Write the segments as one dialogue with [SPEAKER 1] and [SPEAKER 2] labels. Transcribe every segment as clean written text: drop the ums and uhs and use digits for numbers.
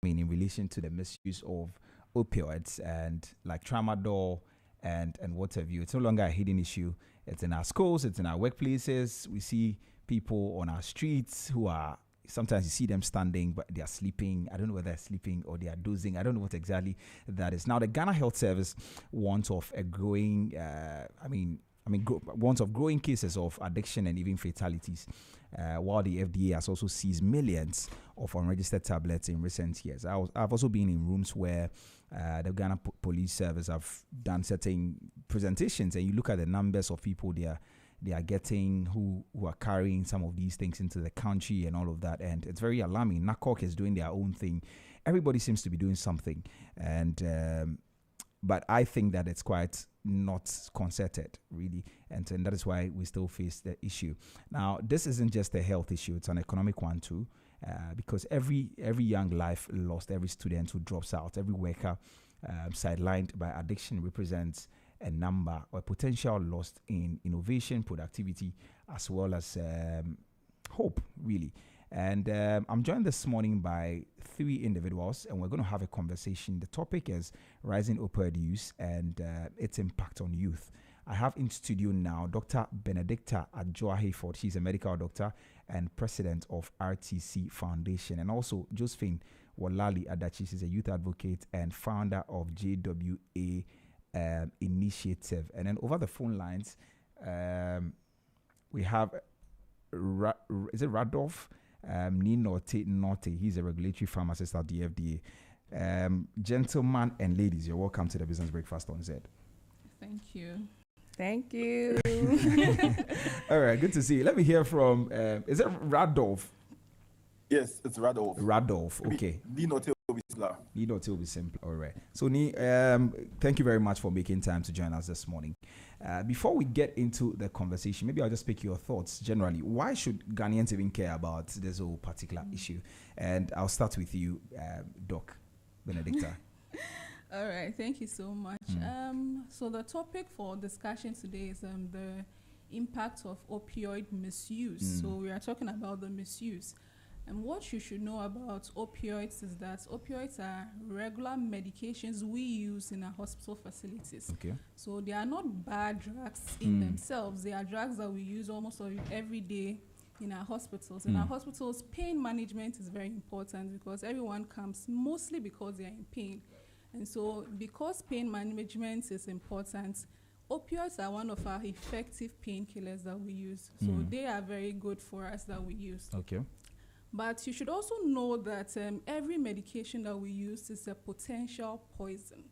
[SPEAKER 1] in relation to the misuse of opioids and like tramadol and what have you. It's no longer a hidden issue. It's in our schools, it's in our workplaces. We see people on our streets who are sometimes you see them standing, but they are sleeping. I don't know whether they're sleeping or they are dozing. I don't know what exactly that is. Now, the Ghana Health Service warns of a growing, warns of growing cases of addiction and even fatalities, while the FDA has also seized millions of unregistered tablets in recent years. I've also been in rooms where the Ghana Police Service have done certain presentations, and you look at the numbers of people they are getting who are carrying some of these things into the country and all of that, and it's very alarming. NACOC is doing their own thing. Everybody seems to be doing something, and but I think that it's quite not concerted, really, and that is why we still face the issue. Now, this isn't just a health issue; it's an economic one too, because every young life lost, every student who drops out, every worker sidelined by addiction represents a number or potential lost in innovation, productivity, as well as hope, really. And I'm joined this morning by three individuals, and we're going to have a conversation. The topic is rising opioid use and its impact on youth. I have in studio now Dr. Benedicta Adjoa-Hayford. She's a medical doctor and president of RTC Foundation, and also Josephine Walali Adachi. She's a youth advocate and founder of JWA Initiative. And then over the phone lines, we have is it Radolf Ninote? He's a regulatory pharmacist at the FDA. Gentlemen and ladies, you're welcome to the Business Breakfast on Z.
[SPEAKER 2] Thank you.
[SPEAKER 3] Thank you.
[SPEAKER 1] All right, good to see you. Let me hear from, is it Radolf?
[SPEAKER 4] Yes, it's Radolf.
[SPEAKER 1] Radolf, okay.
[SPEAKER 4] Ninote will
[SPEAKER 1] be simple. All right. So, thank you very much for making time to join us this morning. Before we get into the conversation, maybe I'll just pick your thoughts generally. Why should Ghanaians even care about this whole particular issue? And I'll start with you, Doc Benedicta.
[SPEAKER 2] All right, thank you so much. So the topic for discussion today is the impact of opioid misuse. So we are talking about the misuse. And what you should know about opioids is that opioids are regular medications we use in our hospital facilities.
[SPEAKER 1] Okay.
[SPEAKER 2] So they are not bad drugs in themselves. They are drugs that we use almost every day in our hospitals. In our hospitals, pain management is very important because everyone comes mostly because they are in pain. And so because pain management is important, opioids are one of our effective painkillers that we use. So they are very good for us that we use.
[SPEAKER 1] Okay.
[SPEAKER 2] But you should also know that every medication that we use is a potential poison.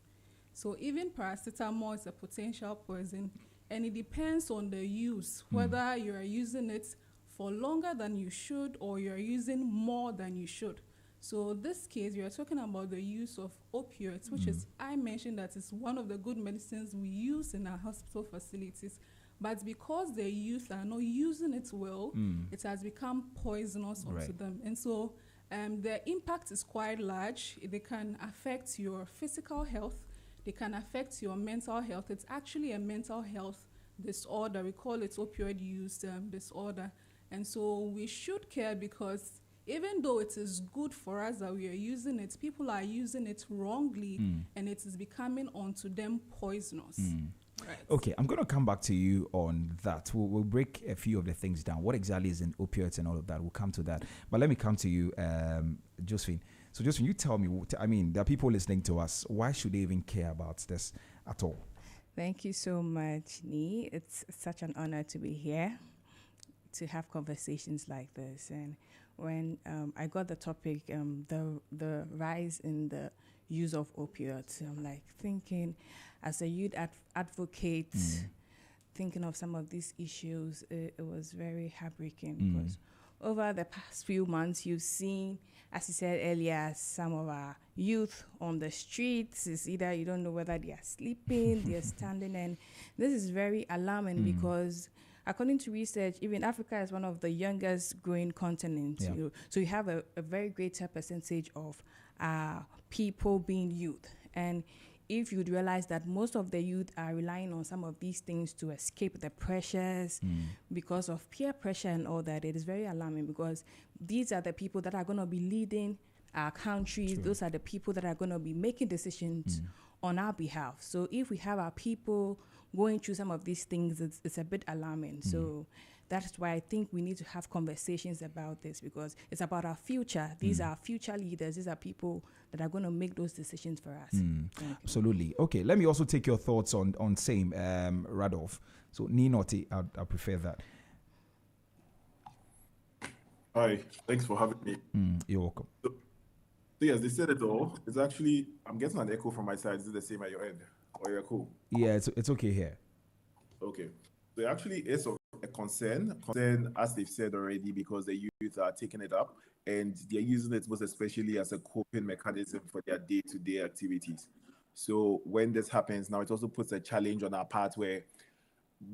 [SPEAKER 2] So even paracetamol is a potential poison, and it depends on the use, whether you are using it for longer than you should or you are using more than you should. So this case, we are talking about the use of opioids, which is, I mentioned that it's one of the good medicines we use in our hospital facilities. But because the youth are not using it well, it has become poisonous onto them. And so the impact is quite large. They can affect your physical health. They can affect your mental health. It's actually a mental health disorder. We call it opioid use disorder. And so we should care because even though it is good for us that we are using it, people are using it wrongly and it is becoming onto them poisonous. Right.
[SPEAKER 1] Okay, I'm going to come back to you on that. We'll break a few of the things down. What exactly is in opioids and all of that? We'll come to that. But let me come to you, Josephine. So, Josephine, you tell me, there are people listening to us. Why should they even care about this at all?
[SPEAKER 3] Thank you so much, Nee. It's such an honor to be here to have conversations like this. And when I got the topic, the rise in the use of opioids, I'm like thinking, as a youth advocate, thinking of some of these issues, it was very heartbreaking because over the past few months, you've seen, as you said earlier, some of our youth on the streets. It's either you don't know whether they are sleeping, they are standing, and this is very alarming because according to research, even Africa is one of the youngest growing continents.
[SPEAKER 1] Yeah.
[SPEAKER 3] So you have a very greater percentage of people being youth. And if you'd realize that most of the youth are relying on some of these things to escape the pressures because of peer pressure and all that, it is very alarming because these are the people that are going to be leading our countries.
[SPEAKER 1] True.
[SPEAKER 3] Those are the people that are going to be making decisions on our behalf. So if we have our people going through some of these things, it's a bit alarming. So that's why I think we need to have conversations about this, because it's about our future. These are future leaders. These are people that are going to make those decisions for us.
[SPEAKER 1] Absolutely. Okay, let me also take your thoughts on same, Radolf. So Ninoti, I prefer that.
[SPEAKER 4] Hi, thanks for having me.
[SPEAKER 1] You're welcome.
[SPEAKER 4] So yes, they said it all. It's actually, I'm getting an echo from my side. Is it the same at your end? Or you're cool?
[SPEAKER 1] Yeah, it's okay here.
[SPEAKER 4] Okay. So it actually is of a concern, as they've said already, because the youth are taking it up and they're using it most especially as a coping mechanism for their day-to-day activities. So when this happens now, it also puts a challenge on our part where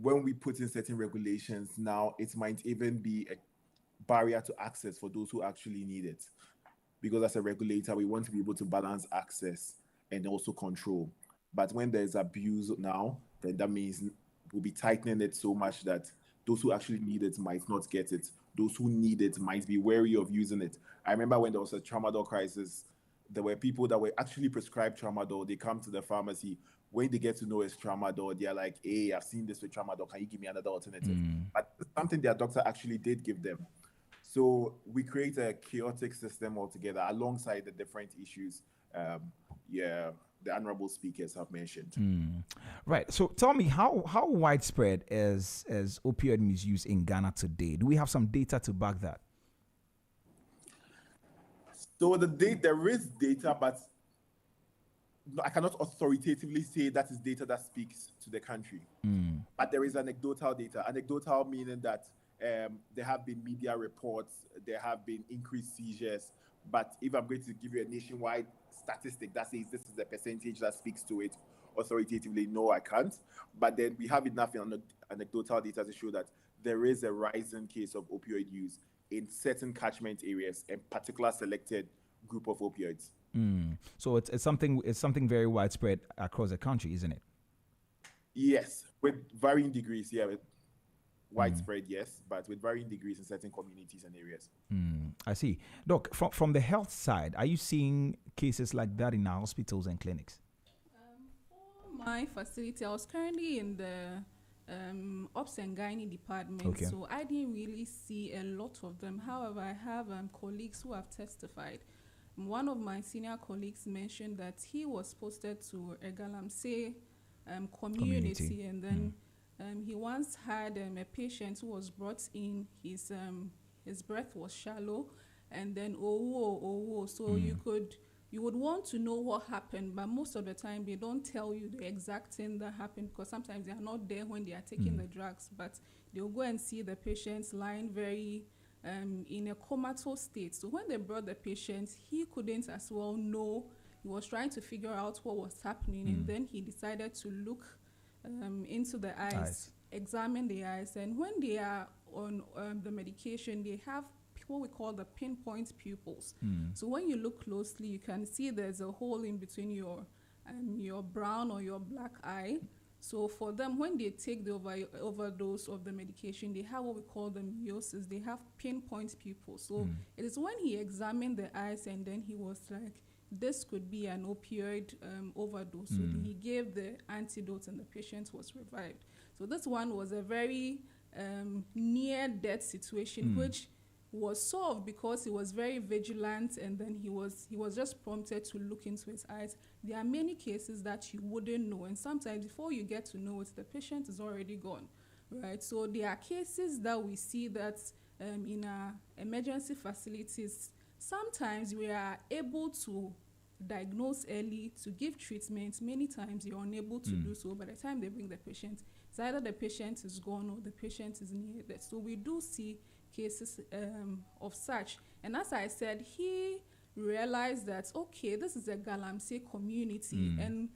[SPEAKER 4] when we put in certain regulations now, it might even be a barrier to access for those who actually need it. Because as a regulator, we want to be able to balance access and also control. But when there's abuse now, then that means we'll be tightening it so much that those who actually need it might not get it. Those who need it might be wary of using it. I remember when there was a tramadol crisis, there were people that were actually prescribed tramadol. They come to the pharmacy. When they get to know it's tramadol, they're like, hey, I've seen this with tramadol. Can you give me another alternative? But it's something their doctor actually did give them. So we create a chaotic system altogether alongside the different issues. The honorable speakers have mentioned.
[SPEAKER 1] Right. So tell me, how widespread is opioid misuse in Ghana today? Do we have some data to back that?
[SPEAKER 4] So there is data, but I cannot authoritatively say that is data that speaks to the country. But there is anecdotal data. Anecdotal meaning that there have been media reports, there have been increased seizures. But if I'm going to give you a nationwide statistic that says this is the percentage that speaks to it authoritatively, no, I can't. But then we have enough anecdotal data to show that there is a rising case of opioid use in certain catchment areas and particular selected group of opioids.
[SPEAKER 1] So it's something very widespread across the country, isn't it?
[SPEAKER 4] Yes, with varying degrees. Yeah, with widespread, yes, but with varying degrees in certain communities and areas.
[SPEAKER 1] I see. Doc, from the health side, are you seeing cases like that in our hospitals and clinics?
[SPEAKER 2] For my facility, I was currently in the Ops and Gynae department,
[SPEAKER 1] Okay.
[SPEAKER 2] so I didn't really see a lot of them. However, I have colleagues who have testified. One of my senior colleagues mentioned that he was posted to a Galamsey community, and then he once had a patient who was brought in. His breath was shallow, and then so you would want to know what happened, but most of the time they don't tell you the exact thing that happened, because sometimes they are not there when they are taking the drugs, but they'll go and see the patients lying very in a comatose state. So when they brought the patient, he couldn't as well know. He was trying to figure out what was happening, and then he decided to look into the eyes, examine the eyes, and when they are on the medication, they have what we call the pinpoint pupils. So when you look closely, you can see there's a hole in between your brown or your black eye. So for them, when they take the overdose of the medication, they have what we call the misuse. They have pinpoint pupils. So it is when he examined the eyes, and then he was like, this could be an opioid overdose. So he gave the antidote, and the patient was revived. So this one was a very near-death situation, which was solved because he was very vigilant, and then he was just prompted to look into his eyes. There are many cases that you wouldn't know, and sometimes before you get to know it, the patient is already gone, right? So there are cases that we see that in our emergency facilities, sometimes we are able to diagnose early, to give treatment. Many times you're unable to do so. By the time they bring the patient, it's either the patient is gone or the patient is near death. So we do see cases of such. And as I said, he realized that, okay, this is a Galamsey community, and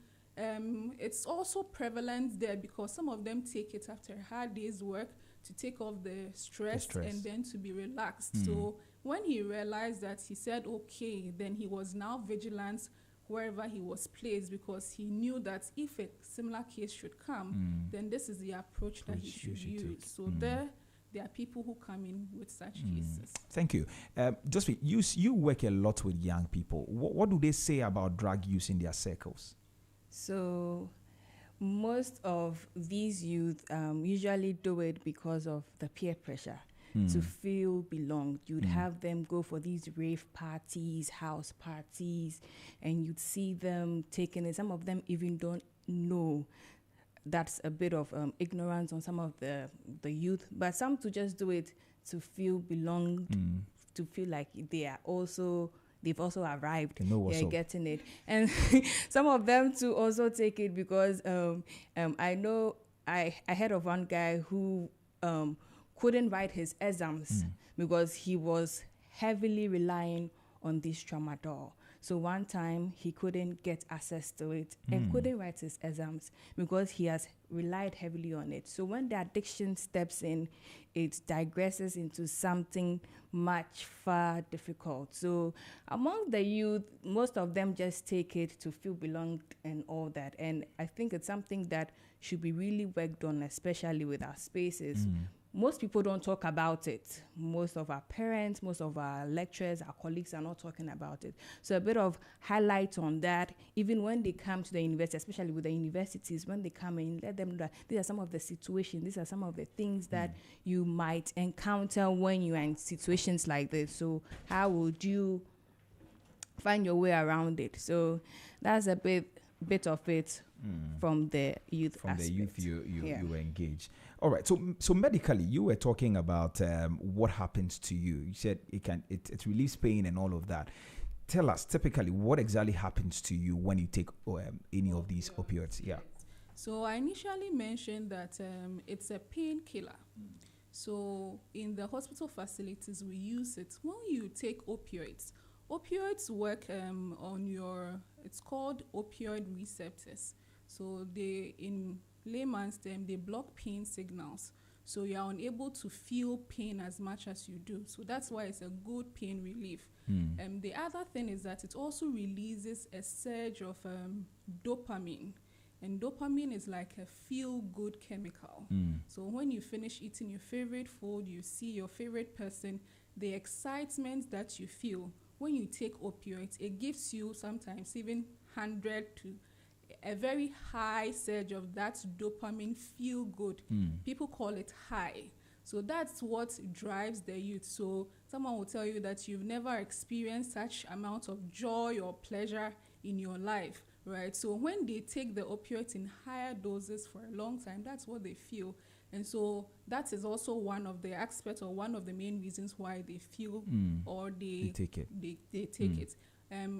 [SPEAKER 2] it's also prevalent there because some of them take it after a hard day's work to take off the stress and then to be relaxed. So when he realized that, he said, okay, then he was now vigilant wherever he was placed, because he knew that if a similar case should come, then this is the approach that he should use. So there there are people who come in with such
[SPEAKER 1] Mm.
[SPEAKER 2] cases.
[SPEAKER 1] Thank you. Just you work a lot with young people. What do they say about drug use in their circles?
[SPEAKER 3] So most of these youth usually do it because of the peer pressure to feel belonged. You'd have them go for these rave parties, house parties, and you'd see them taking it. Some of them even don't know. That's a bit of ignorance on some of the youth, but some to just do it to feel belonged, to feel like they've also arrived.
[SPEAKER 1] They know what's
[SPEAKER 3] They're
[SPEAKER 1] up.
[SPEAKER 3] getting it, and some of them to also take it because I know I heard of one guy who couldn't write his exams because he was heavily relying on this tramadol. So one time he couldn't get access to it and couldn't write his exams because he has relied heavily on it. So when the addiction steps in, it digresses into something much far difficult. So among the youth, most of them just take it to feel belonged and all that. And I think it's something that should be really worked on, especially with our spaces. Most people don't talk about it. Most of our parents, most of our lecturers, our colleagues are not talking about it. So a bit of highlight on that, even when they come to the university, especially with the universities, when they come in, let them know that these are some of the situations, these are some of the things that you might encounter when you are in situations like this. So how would you find your way around it? So that's a bit of it from the youth
[SPEAKER 1] From
[SPEAKER 3] aspect.
[SPEAKER 1] the youth
[SPEAKER 3] Yeah.
[SPEAKER 1] you engage. All right. So medically, you were talking about what happens to you. You said it relieves pain and all of that. Tell us typically what exactly happens to you when you take any of these opioids. Yeah.
[SPEAKER 2] So I initially mentioned that it's a painkiller. So in the hospital facilities, we use it. When you take opioids work on it's called opioid receptors. So they, in layman's term, they block pain signals. So you are unable to feel pain as much as you do. So that's why it's a good pain relief. The other thing is that it also releases a surge of dopamine. And dopamine is like a feel-good chemical. So when you finish eating your favorite food, you see your favorite person, the excitement that you feel when you take opioids, it gives you sometimes even 100 to a very high surge of that dopamine feel-good. People call it high. So that's what drives the youth. So someone will tell you that you've never experienced such amount of joy or pleasure in your life, right? So when they take the opioids in higher doses for a long time, that's what they feel. And so that is also one of the aspects or one of the main reasons why they feel or they
[SPEAKER 1] take it.
[SPEAKER 2] They take it.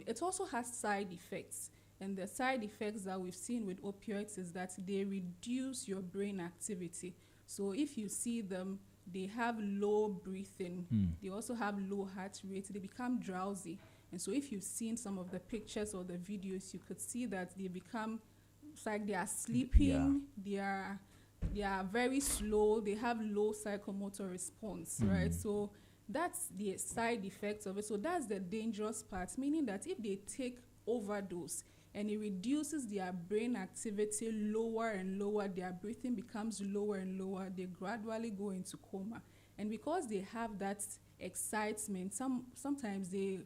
[SPEAKER 2] It also has side effects. And the side effects that we've seen with opioids is that they reduce your brain activity. So if you see them, they have low breathing. They also have low heart rate. They become drowsy. And so if you've seen some of the pictures or the videos, you could see that they become, it's like they are sleeping. Yeah. They are very slow. They have low psychomotor response, right? So that's the side effects of it. So that's the dangerous part, meaning that if they take overdose, and it reduces their brain activity lower and lower, their breathing becomes lower and lower, they gradually go into coma. And because they have that excitement, sometimes they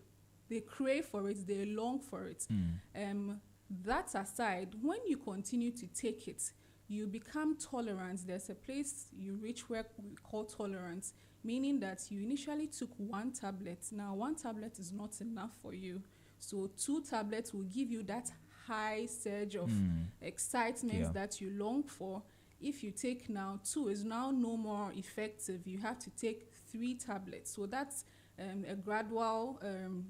[SPEAKER 2] crave for it, they long for it. That aside, when you continue to take it, you become tolerant. There's a place you reach where we call tolerance, meaning that you initially took one tablet. Now, one tablet is not enough for you. So 2 tablets will give you that high surge of excitement that you long for. If you take now 2, is now no more effective. You have to take 3 tablets. So that's a gradual,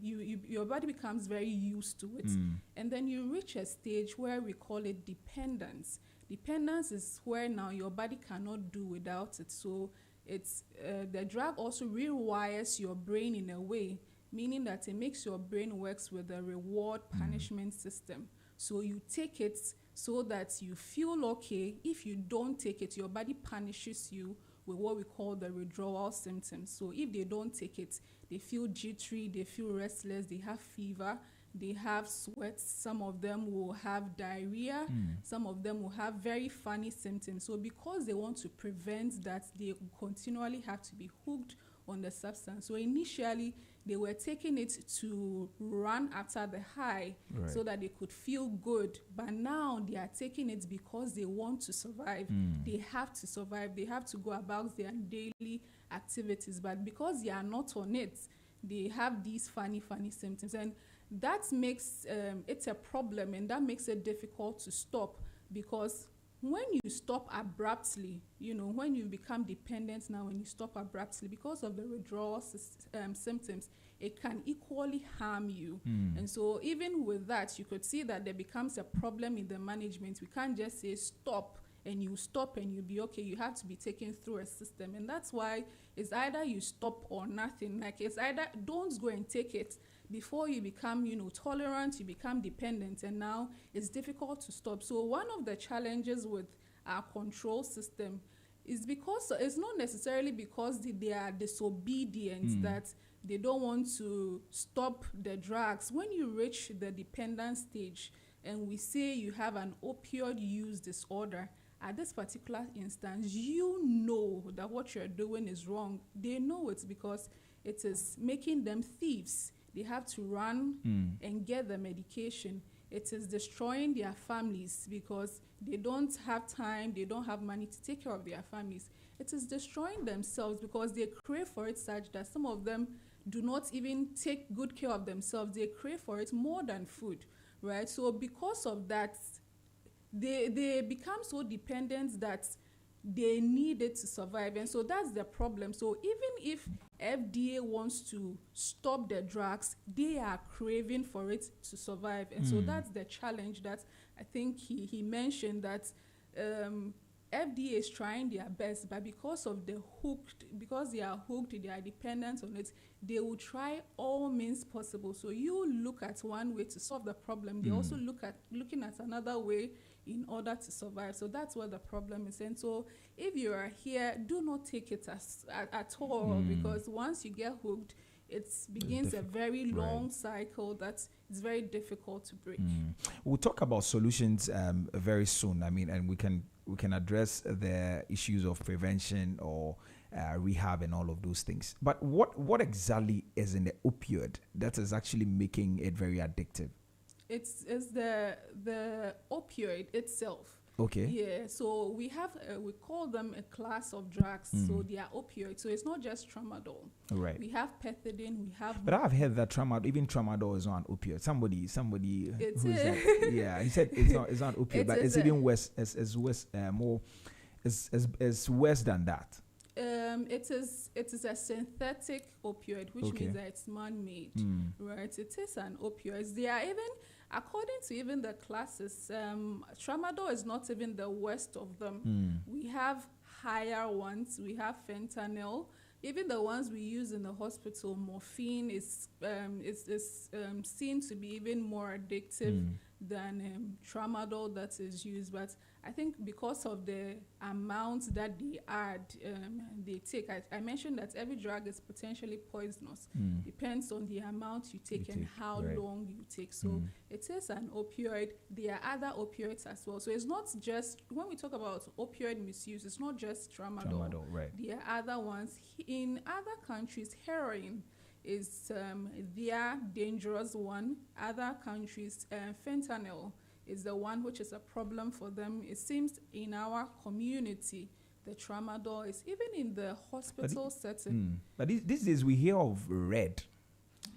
[SPEAKER 2] your body becomes very used to it. And then you reach a stage where we call it dependence. Dependence is where now your body cannot do without it. So it's the drug also rewires your brain in a way, meaning that it makes your brain works with a reward punishment system. So you take it so that you feel okay. If you don't take it, your body punishes you with what we call the withdrawal symptoms. So if they don't take it, they feel jittery, they feel restless, they have fever, they have sweats, some of them will have diarrhea, some of them will have very funny symptoms. So because they want to prevent that, they continually have to be hooked on the substance. So initially, they were taking it to run after the high,
[SPEAKER 1] Right.
[SPEAKER 2] so that they could feel good. But now they are taking it because they want to survive. They have to survive. They have to go about their daily activities. But because they are not on it, they have these funny symptoms. And that makes it a problem, and that makes it difficult to stop, because when you stop abruptly, when you become dependent now, when you stop abruptly because of the withdrawal symptoms, it can equally harm you. And so even with that, you could see that there becomes a problem in the management. We can't just say stop and you'll be okay. You have to be taken through a system. And that's why it's either you stop or nothing. Like, it's either don't go and take it before you become, tolerant, you become dependent, and now it's difficult to stop. So one of the challenges with our control system is because it's not necessarily because they are disobedient, that they don't want to stop the drugs. When you reach the dependent stage and we say you have an opioid use disorder, at this particular instance, you know that what you're doing is wrong. They know it because it is making them thieves. They have to run and get the medication. It is destroying their families because they don't have time, they don't have money to take care of their families. It is destroying themselves because they crave for it such that some of them do not even take good care of themselves. They crave for it more than food, right? So because of that, they become so dependent that they need it to survive. And so that's the problem. So even if FDA wants to stop the drugs, they are craving for it to survive. And so that's the challenge that I think he mentioned, that FDA is trying their best, but because they are hooked, they are dependent on it, they will try all means possible. So you look at one way to solve the problem, they also looking at another way in order to survive. So that's what the problem is. And so if you are here, do not take it at all, because once you get hooked, it begins a very long cycle that is very difficult to break.
[SPEAKER 1] We'll talk about solutions very soon. I mean, and we can address the issues of prevention or rehab and all of those things. But what exactly is in the opioid that is actually making it very addictive?
[SPEAKER 2] It's the opioid itself.
[SPEAKER 1] Okay.
[SPEAKER 2] Yeah. So we have we call them a class of drugs. So they are opioids. So it's not just tramadol.
[SPEAKER 1] Right.
[SPEAKER 2] We have pethidine. We have.
[SPEAKER 1] But I've heard that tramadol is not an opioid. Somebody.
[SPEAKER 2] It's
[SPEAKER 1] who is that? Yeah, he said it's not opioid, but it's even worse. As worse, more. It's worse than that.
[SPEAKER 2] It is a synthetic opioid, which means that it's man-made, right? It is an opioid. They are even, according to even the classes, tramadol is not even the worst of them. We have higher ones. We have fentanyl. Even the ones we use in the hospital, morphine is seen to be even more addictive than tramadol that is used. But I think because of the amount that they add, they take. I mentioned that every drug is potentially poisonous. Depends on the amount you take and how long you take. So it is an opioid. There are other opioids as well. So it's not just, when we talk about opioid misuse, it's not just tramadol. There are other ones. In other countries, heroin is their dangerous one. Other countries, fentanyl is the one which is a problem for them. It seems in our community, the tramadol is even in the hospital setting.
[SPEAKER 1] But these days we hear of red.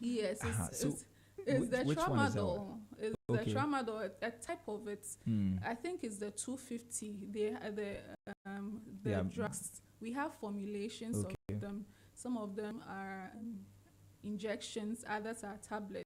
[SPEAKER 2] Yes, it's the tramadol. It's the tramadol, a type of it. I think it's the 250. The drugs. We have formulations of them. Some of them are injections, others are tablets.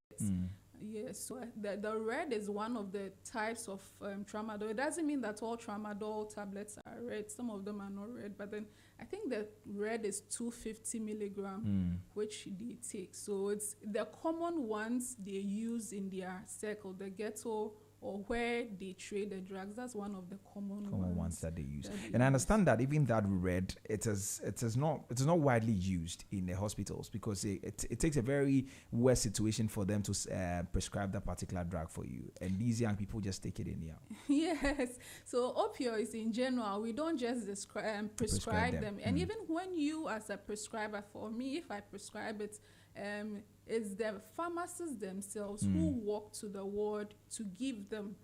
[SPEAKER 2] Yes, so the red is one of the types of tramadol. It doesn't mean that all tramadol tablets are red. Some of them are not red, but then I think the red is 250 milligram, which they take. So it's the common ones they use in their circle, the ghetto or where they trade the drugs. That's one of the common
[SPEAKER 1] ones that they use.
[SPEAKER 2] that they
[SPEAKER 1] And I
[SPEAKER 2] use.
[SPEAKER 1] understand that even that red, it is not widely used in the hospitals because it takes a very worse situation for them to prescribe that particular drug for you. And these young people just take it in here.
[SPEAKER 2] Yes. So opioids in general, we don't just prescribe them. And even when you as a prescriber, for me, if I prescribe it, it's the pharmacists themselves who walk to the ward to give them.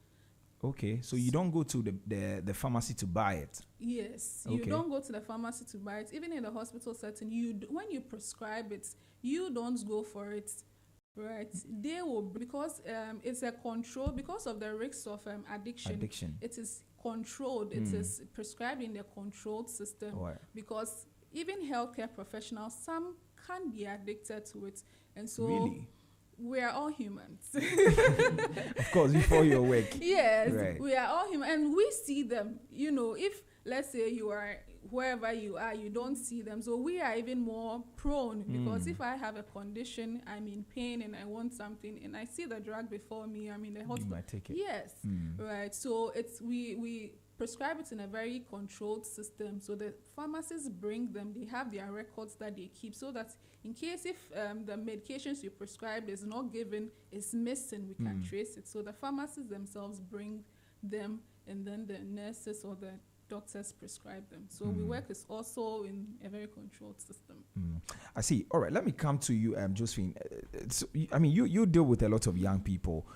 [SPEAKER 1] Okay, so you don't go to the pharmacy to buy it.
[SPEAKER 2] Yes,
[SPEAKER 1] Okay.
[SPEAKER 2] you don't go to the pharmacy to buy it. Even in the hospital setting, when you prescribe it, you don't go for it, right? They will, because it's a control, because of the risks of addiction. It is controlled. It is prescribed in a controlled system.
[SPEAKER 1] Right.
[SPEAKER 2] Because even healthcare professionals, some can be addicted to it, and so
[SPEAKER 1] Really?
[SPEAKER 2] we are all humans.
[SPEAKER 1] Of course, before you're awake.
[SPEAKER 2] Yes,
[SPEAKER 1] Right.
[SPEAKER 2] we are all human, and we see them. You know, if let's say you are wherever you are, you don't see them. So we are even more prone, because if I have a condition, I'm in pain and I want something, and I see the drug before me, I'm in the hospital.
[SPEAKER 1] You might take it.
[SPEAKER 2] Yes, right. So it's we prescribe it in a very controlled system. So the pharmacists bring them, they have their records that they keep, so that in case if the medications you prescribed is not given, is missing, we can trace it. So the pharmacists themselves bring them, and then the nurses or the doctors prescribe them. So we work is also in a very controlled system.
[SPEAKER 1] I see. All right, let me come to you, Josephine. You deal with a lot of young people.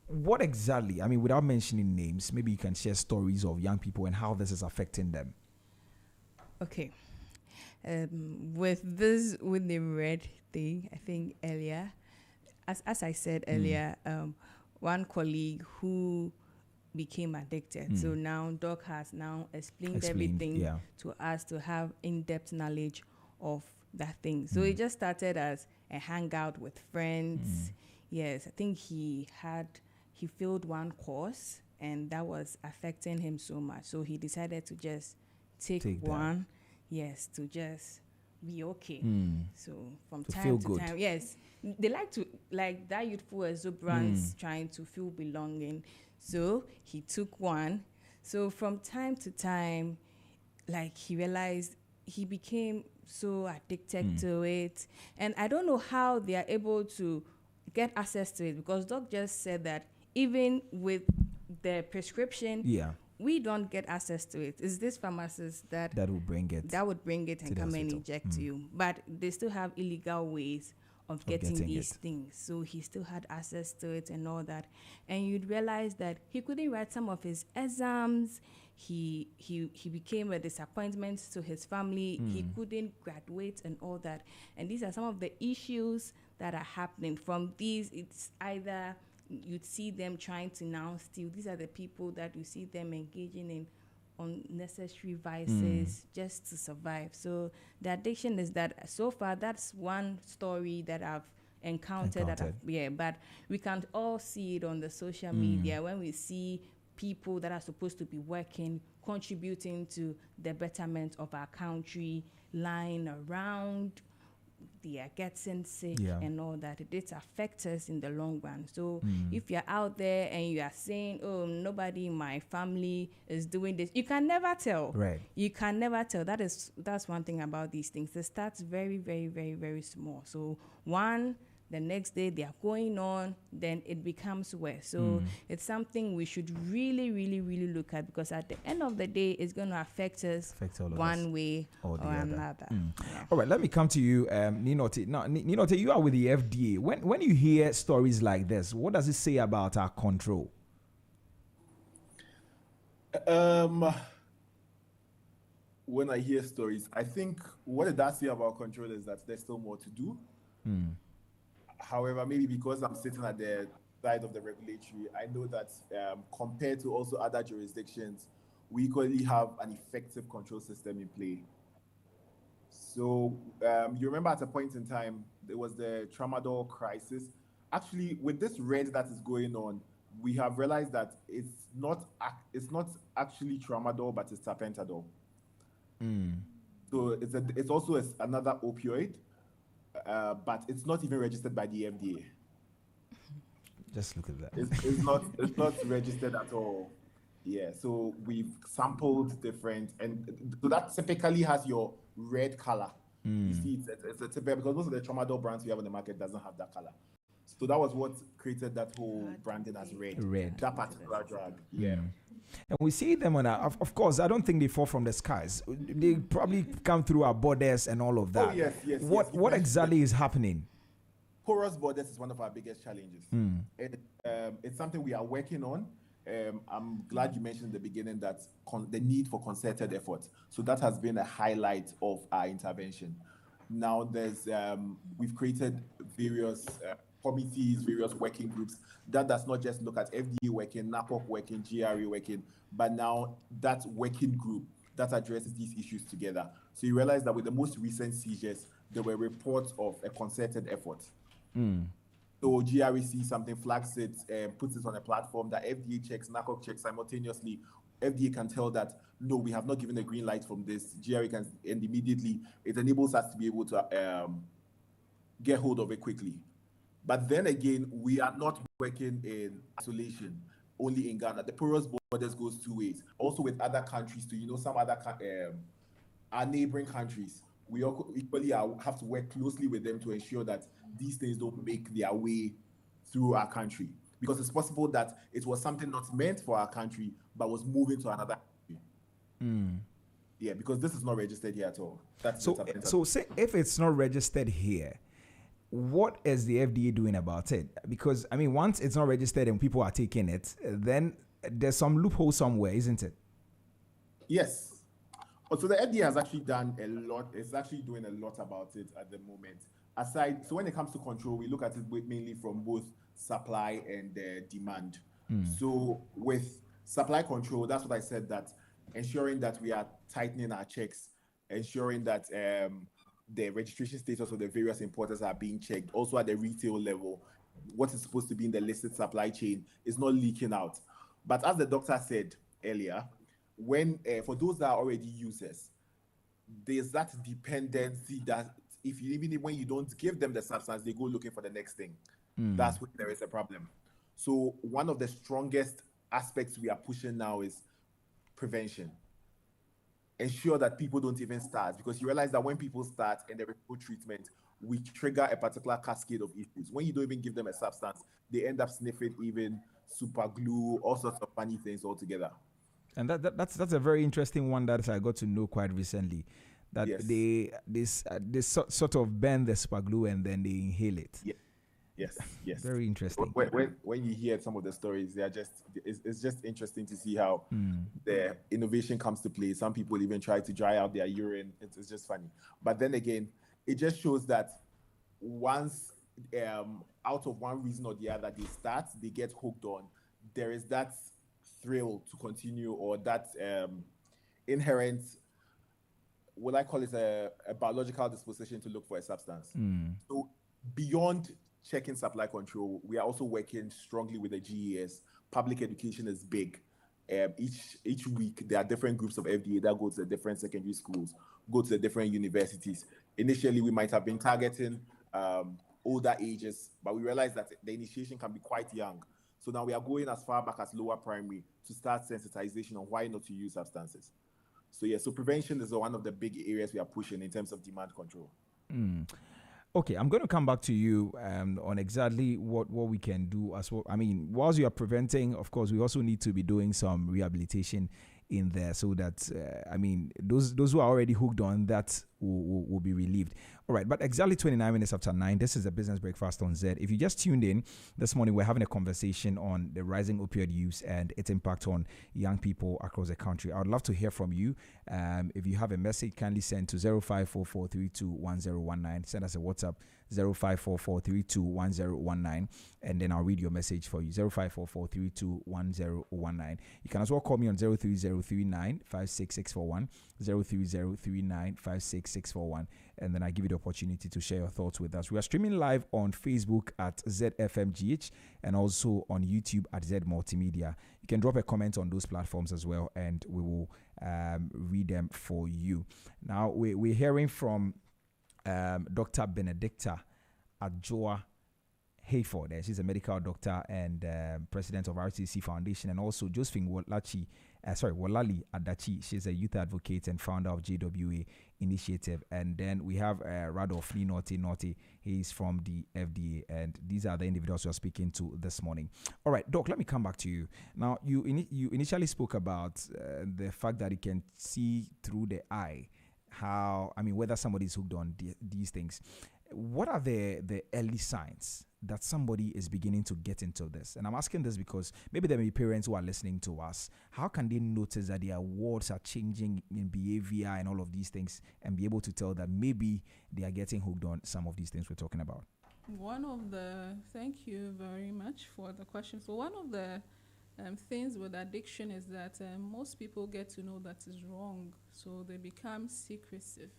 [SPEAKER 1] What exactly, without mentioning names, maybe you can share stories of young people and how this is affecting them.
[SPEAKER 3] Okay. With the red thing, I think earlier, as I said earlier, one colleague who became addicted. So now Doc has now explained everything to us to have in-depth knowledge of that thing. So it just started as a hangout with friends. Yes, I think he failed one course and that was affecting him so much. So he decided to just take one, to just be okay. So from
[SPEAKER 1] to
[SPEAKER 3] time to
[SPEAKER 1] good.
[SPEAKER 3] time, yes, they like that youthful exuberance, trying to feel belonging. So he took one. So from time to time, like he realized he became so addicted to it. And I don't know how they are able to get access to it, because Doc just said that even with the prescription, we don't get access to it. It's this pharmacist that would bring it and come and inject to you. But they still have illegal ways of getting these things. So he still had access to it and all that. And you'd realize that he couldn't write some of his exams. He became a disappointment to his family. He couldn't graduate and all that. And these are some of the issues that are happening from these. It's either you'd see them trying to now steal. These are the people that you see them engaging in unnecessary vices just to survive. So the addiction is that. So far, that's one story that I've encountered. But we can't all see it on the social media when we see people that are supposed to be working, contributing to the betterment of our country, lying around. They are getting sick and all that. It affects us in the long run. So if you're out there and you are saying, oh, nobody in my family is doing this, you can never tell.
[SPEAKER 1] Right.
[SPEAKER 3] You can never tell. That's one thing about these things. It starts very, very, very, very small. So the next day they are going on, then it becomes worse. So it's something we should really, really, really look at, because at the end of the day, it's going to affect us one way or another.
[SPEAKER 1] All right, let me come to you, Ninote. Now, Ninote, you are with the FDA. When you hear stories like this, what does it say about our control?
[SPEAKER 4] When I hear stories, I think what it does say about control is that there's still more to do. However, maybe because I'm sitting at the side of the regulatory, I know that compared to also other jurisdictions, we equally have an effective control system in play. So you remember at a point in time, there was the tramadol crisis. Actually, with this red that is going on, we have realized that it's not actually tramadol, but it's tapentadol. So it's also another opioid. But it's not even registered by the FDA.
[SPEAKER 1] Just look at that.
[SPEAKER 4] It's not registered at all. Yeah, so we've sampled different, and so that typically has your red color. You see, it's a typical, because most of the tramadol brands we have on the market doesn't have that color. So that was what created that whole branding as red.
[SPEAKER 1] Red.
[SPEAKER 4] That particular drug. Yeah.
[SPEAKER 1] And we see them on of course, I don't think they fall from the skies. They probably come through our borders and all of that.
[SPEAKER 4] Oh, yes.
[SPEAKER 1] What exactly is happening?
[SPEAKER 4] Porous borders is one of our biggest challenges. And it's something we are working on. I'm glad you mentioned in the beginning that the need for concerted effort. So that has been a highlight of our intervention. Now we've created various committees, various working groups that does not just look at FDA working, NAPOC working, GRE working, but now that working group that addresses these issues together. So you realize that with the most recent seizures, there were reports of a concerted effort. So GRE sees something, flags it, puts it on a platform that FDA checks, NACOC checks simultaneously. FDA can tell that, no, we have not given a green light from this. GRE can, and immediately it enables us to be able to get hold of it quickly. But then again, we are not working in isolation, only in Ghana. The porous borders goes two ways. Also with other countries too, some other, our neighboring countries, we equally have to work closely with them to ensure that these things don't make their way through our country. Because it's possible that it was something not meant for our country, but was moving to another country. Yeah, because this is not registered here at all.
[SPEAKER 1] So say if it's not registered here, what is the FDA doing about it? Because, I mean, once it's not registered and people are taking it, then there's some loophole somewhere, isn't it?
[SPEAKER 4] Yes. So the FDA has actually done a lot. It's actually doing a lot about it at the moment. So when it comes to control, we look at it mainly from both supply and demand. So with supply control, that's what I said, that ensuring that we are tightening our checks, ensuring that the registration status of the various importers are being checked. Also at the retail level, what is supposed to be in the listed supply chain is not leaking out. But as the doctor said earlier, when for those that are already users, there's that dependency that even when you don't give them the substance, they go looking for the next thing. That's when there is a problem. So one of the strongest aspects we are pushing now is prevention. Ensure that people don't even start, because you realize that when people start and there is no treatment, we trigger a particular cascade of issues. When you don't even give them a substance, they end up sniffing even super glue, all sorts of funny things altogether.
[SPEAKER 1] And that's a very interesting one that I got to know quite recently. That they sort of burn the super glue and then they inhale it.
[SPEAKER 4] Yes.
[SPEAKER 1] Very interesting.
[SPEAKER 4] When you hear some of the stories, it's just interesting to see how the innovation comes to play. Some people even try to dry out their urine. It's just funny. But then again, it just shows that once out of one reason or the other they get hooked on, there is that thrill to continue, or that inherent, what I call it, a biological disposition to look for a substance. So beyond checking supply control, we are also working strongly with the GES. Public education is big. Each week, there are different groups of FDA that go to the different secondary schools, go to the different universities. Initially, we might have been targeting older ages, but we realized that the initiation can be quite young. So now we are going as far back as lower primary to start sensitization on why not to use substances. So prevention is one of the big areas we are pushing in terms of demand control.
[SPEAKER 1] Okay, I'm going to come back to you on exactly what we can do as well. I mean, whilst you are preventing, of course, we also need to be doing some rehabilitation in there so that, those who are already hooked on that will be relieved. All right, but exactly 29 minutes after 9, this is the Business Breakfast on Z. If you just tuned in this morning, we're having a conversation on the rising opioid use and its impact on young people across the country. I would love to hear from you. If you have a message, kindly send to 0544321019. Send us a WhatsApp, 0544321019, and then I'll read your message for you, 0544321019. You can as well call me on 03039566641, 03039566641, and then I give you the opportunity to share your thoughts with us. We are streaming live on Facebook at ZFMGH and also on YouTube at Z Multimedia. You can drop a comment on those platforms as well, and we will read them for you. Now, we're hearing from Dr. Benedicta Adjoa Hayford. She's a medical doctor and president of RTC Foundation, and also Josephine Wolali Adachi. She's a youth advocate and founder of JWA Initiative. And then we have Radolf Noti. He's from the FDA, and these are the individuals we are speaking to this morning. All right, Doc, let me come back to you. Now, you initially spoke about the fact that you can see through the eye whether somebody is hooked on these things. What are the early signs that somebody is beginning to get into this? And I'm asking this because maybe there may be parents who are listening to us. How can they notice that their words are changing in behavior and all of these things, and be able to tell that maybe they are getting hooked on some of these things we're talking about?
[SPEAKER 2] Thank you very much for the question. So one of the things with addiction is that most people get to know that is wrong, so they become secretive.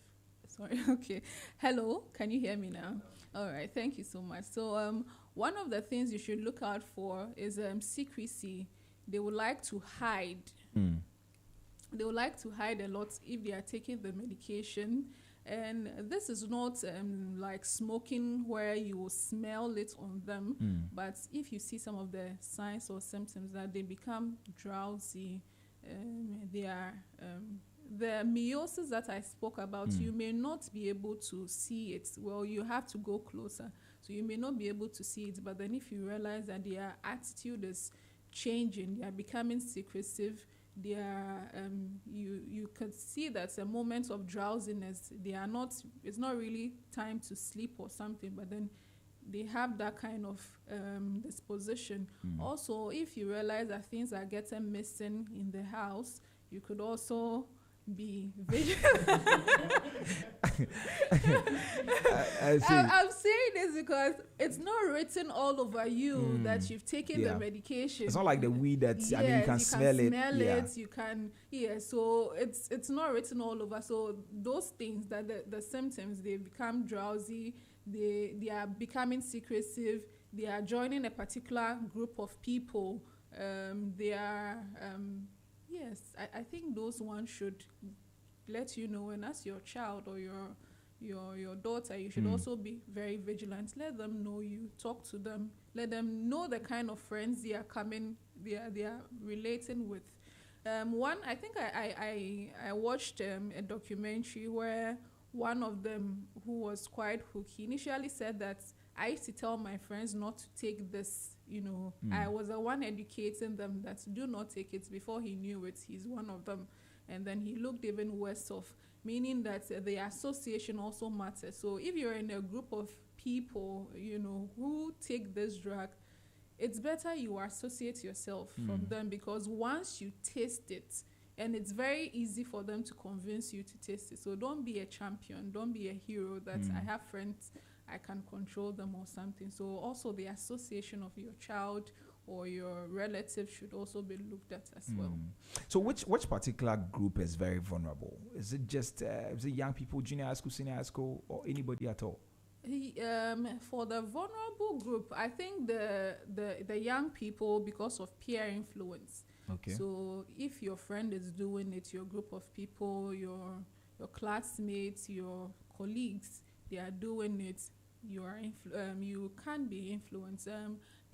[SPEAKER 2] Sorry, okay. Hello, can you hear me now? All right, thank you so much. So one of the things you should look out for is secrecy. They would like to hide. They would like to hide a lot if they are taking the medication. And this is not like smoking where you will smell it on them. But if you see some of the signs or symptoms that they become drowsy, they are... the meiosis that I spoke about, you may not be able to see it. Well, you have to go closer. So you may not be able to see it, but then if you realize that their attitude is changing, they are becoming secretive, they are, you could see that a moment of drowsiness, it's not really time to sleep or something, but then they have that kind of disposition. Also, if you realize that things are getting missing in the house, you could also be vigilant. I'm saying this because it's not written all over you that you've taken the medication.
[SPEAKER 1] It's not like the weed that you can smell it.
[SPEAKER 2] You can, so it's not written all over. So those things, that the symptoms, they become drowsy, they are becoming secretive, they are joining a particular group of people, they are yes, I think those ones should let you know, and as your child or your daughter, you should also be very vigilant. Let them know you, talk to them, let them know the kind of friends they are relating with. I think I watched a documentary where one of them, who was quite hooked, he initially said that I used to tell my friends not to take this, I was the one educating them that do not take it. Before he knew it, he's one of them. And then he looked even worse off, meaning that the association also matters. So if you're in a group of people, who take this drug, it's better you associate yourself from them, because once you taste it, and it's very easy for them to convince you to taste it. So don't be a champion, don't be a hero that I have friends, I can control them or something. So also the association of your child or your relative should also be looked at as well.
[SPEAKER 1] So which particular group is very vulnerable? Is it just is it young people, junior high school, senior high school, or anybody at all?
[SPEAKER 2] For the vulnerable group, I think the young people, because of peer influence.
[SPEAKER 1] Okay.
[SPEAKER 2] So if your friend is doing it, your group of people, your classmates, your colleagues, they are doing it, you can be influenced.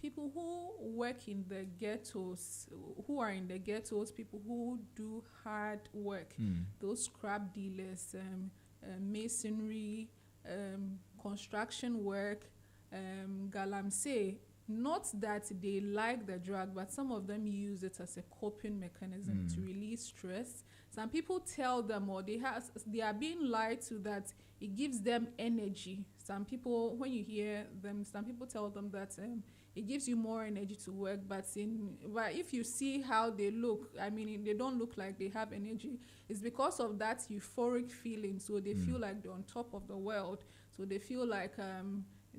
[SPEAKER 2] People who work in the ghettos, people who do hard work, those scrap dealers, masonry, construction work, galamsey, not that they like the drug, but some of them use it as a coping mechanism to release stress. Some people tell them, or they are being lied to, that it gives them energy. Some people, when you hear them, some people tell them that it gives you more energy to work, but if you see how they look, they don't look like they have energy. It's because of that euphoric feeling. So they feel like they're on top of the world. So they feel like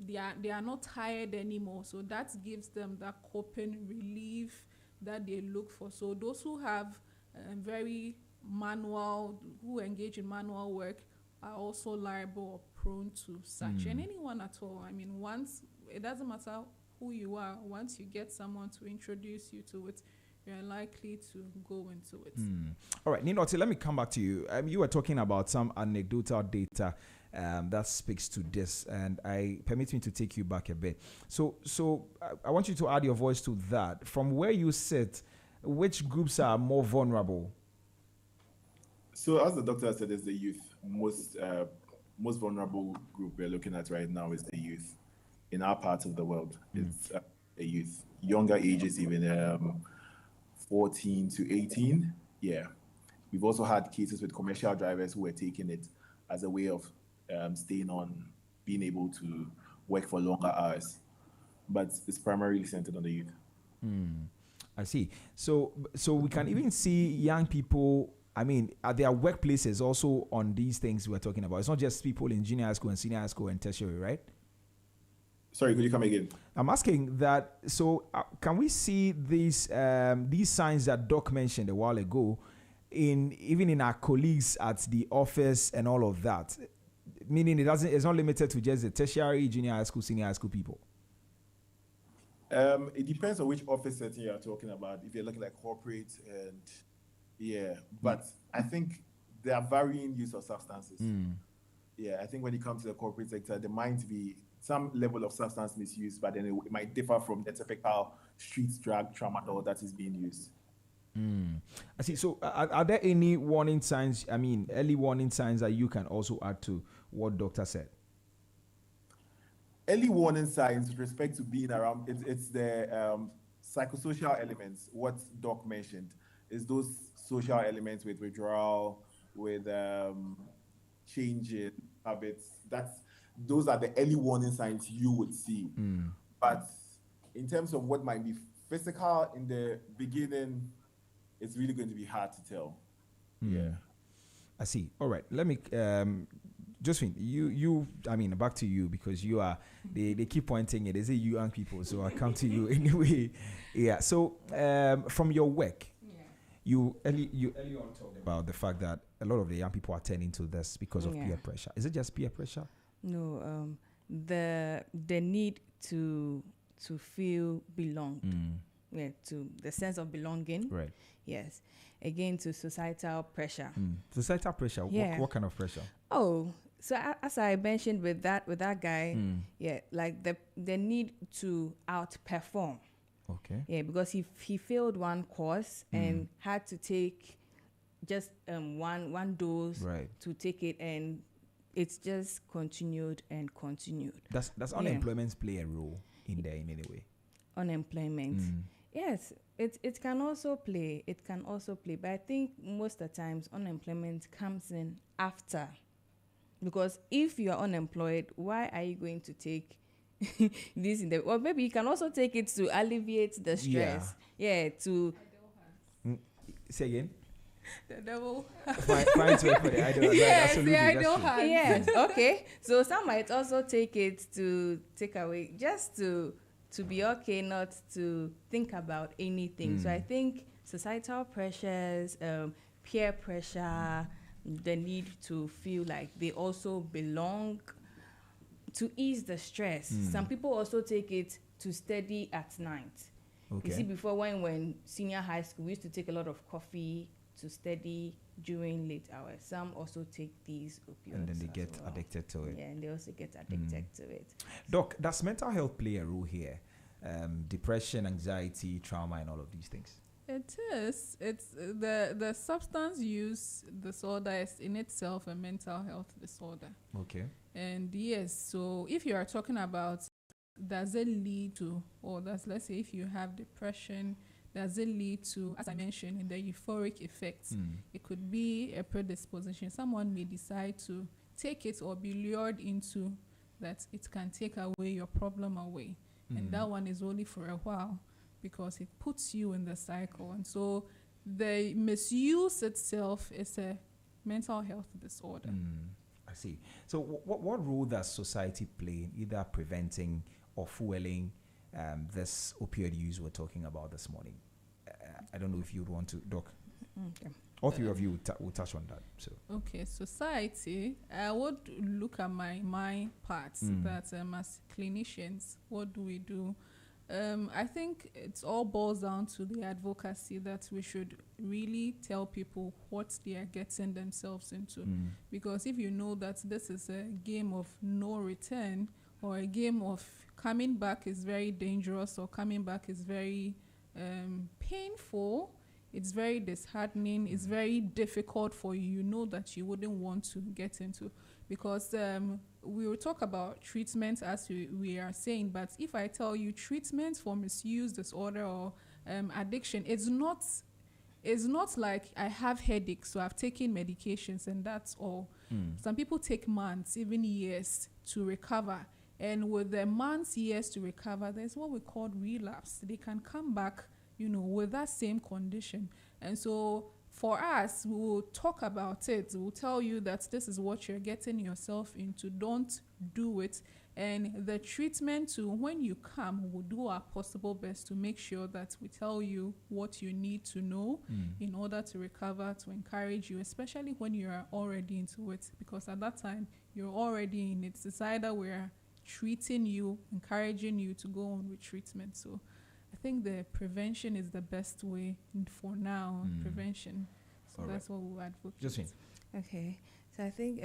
[SPEAKER 2] they are not tired anymore. So that gives them that coping relief that they look for. So those who have who engage in manual work are also liable or prone to such. And anyone at all. Once, it doesn't matter who you are, once you get someone to introduce you to it, you're likely to go into it.
[SPEAKER 1] All right, Ninoti, let me come back to you. You were talking about some anecdotal data that speaks to this. And permit me to take you back a bit. So I want you to add your voice to that. From where you sit, which groups are more vulnerable?
[SPEAKER 4] So as the doctor said, it's the youth. Most vulnerable group we're looking at right now is the youth. In our part of the world, it's the youth. Younger ages, even 14 to 18. Yeah. We've also had cases with commercial drivers who were taking it as a way of staying on, being able to work for longer hours. But it's primarily centered on the youth.
[SPEAKER 1] I see. So we can even see young people, I mean, at their workplaces also on these things we're talking about. It's not just people in junior high school and senior high school and tertiary, right?
[SPEAKER 4] Sorry, could you come again?
[SPEAKER 1] I'm asking that, so can we see these signs that Doc mentioned a while ago even in our colleagues at the office and all of that? Meaning it's not limited to just the tertiary, junior high school, senior high school people.
[SPEAKER 4] It depends on which office setting you're talking about. If you're looking like corporate but I think there are varying use of substances. Yeah, I think when it comes to the corporate sector, there might be some level of substance misuse, but then it might differ from the typical street drug tramadol that is being used.
[SPEAKER 1] I see. So are there any warning signs, early warning signs that you can also add to what doctor said?
[SPEAKER 4] Early warning signs with respect to being around, it's the psychosocial elements, what Doc mentioned, is those social elements with withdrawal, with change in habits. Those are the early warning signs you would see. But in terms of what might be physical in the beginning, it's really going to be hard to tell. Yeah.
[SPEAKER 1] I see. All right. Let me, Josephine, back to you, because you are, they keep pointing it. They say you young people, so I come to you anyway. Yeah. So from your work, you early on talked about the fact that a lot of the young people are turning to this because of peer pressure. Is it just peer pressure?
[SPEAKER 3] No, the need to feel belonged. Yeah, to the sense of belonging.
[SPEAKER 1] Right.
[SPEAKER 3] Yes. Again, to societal pressure.
[SPEAKER 1] Societal pressure.
[SPEAKER 3] Yeah.
[SPEAKER 1] What kind of pressure?
[SPEAKER 3] Oh, so as I mentioned with that guy, like the need to outperform.
[SPEAKER 1] Okay.
[SPEAKER 3] Yeah, because he failed one course and had to take just one dose to take it, and it's just continued and continued.
[SPEAKER 1] Does unemployment play a role in there in any way?
[SPEAKER 3] Unemployment. Yes, it can also play. But I think most of the times unemployment comes in after. Because if you are unemployed, why are you going to take this or maybe you can also take it to alleviate the stress. Yeah, to
[SPEAKER 1] say again.
[SPEAKER 2] The devil.
[SPEAKER 1] Find to for the idol.
[SPEAKER 2] Yes,
[SPEAKER 1] Absolutely,
[SPEAKER 2] the idol has.
[SPEAKER 3] Yes, okay. So some might also take it to take away, just to be okay, not to think about anything. So I think societal pressures, peer pressure, the need to feel like they also belong, to ease the stress. Some people also take it to study at night. Okay. You see, before when senior high school, we used to take a lot of coffee to study during late hours. Some also take these opioids.
[SPEAKER 1] And then they get addicted to it.
[SPEAKER 3] Yeah, and they also get addicted to it.
[SPEAKER 1] Doc, does mental health play a role here? Depression, anxiety, trauma, and all of these things?
[SPEAKER 2] It is. It's the substance use disorder is in itself a mental health disorder.
[SPEAKER 1] Okay.
[SPEAKER 2] And yes, so if you are talking about, does it lead to, let's say if you have depression, does it lead to, as I mentioned, in the euphoric effects? It could be a predisposition. Someone may decide to take it or be lured into that it can take away your problem away. And that one is only for a while, because it puts you in the cycle. And so the misuse itself is a mental health disorder.
[SPEAKER 1] I see. So what role does society play in either preventing or fueling this opioid use we're talking about this morning? I don't know if you'd want to, Doc.
[SPEAKER 3] Okay.
[SPEAKER 1] All three of you will touch on that. So
[SPEAKER 2] okay, society. I would look at my parts that as clinicians, what do we do? I think it all boils down to the advocacy that we should really tell people what they are getting themselves into. Because if you know that this is a game of no return, or a game of coming back is very dangerous, or coming back is very painful, it's very disheartening, it's very difficult for you, you know that you wouldn't want to get into. Because we will talk about treatment as we are saying, but if I tell you treatment for misuse disorder or addiction, it's not like I have headaches, so I've taken medications and that's all. Some people take months, even years to recover. And with the months, years to recover, there's what we call relapse. They can come back, with that same condition. And so for us, we will talk about it. We'll tell you that this is what you're getting yourself into. Don't do it. And the treatment too, when you come, we'll do our possible best to make sure that we tell you what you need to know in order to recover, to encourage you, especially when you are already into it. Because at that time, you're already in it. It's either we're treating you, encouraging you to go on with treatment. So I think the prevention is the best way for now. Prevention. So all that's right. What we'll advocate.
[SPEAKER 1] Josephine.
[SPEAKER 3] Okay. So I think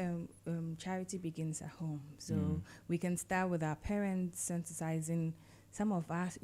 [SPEAKER 3] charity begins at home. So we can start with our parents sensitizing some of us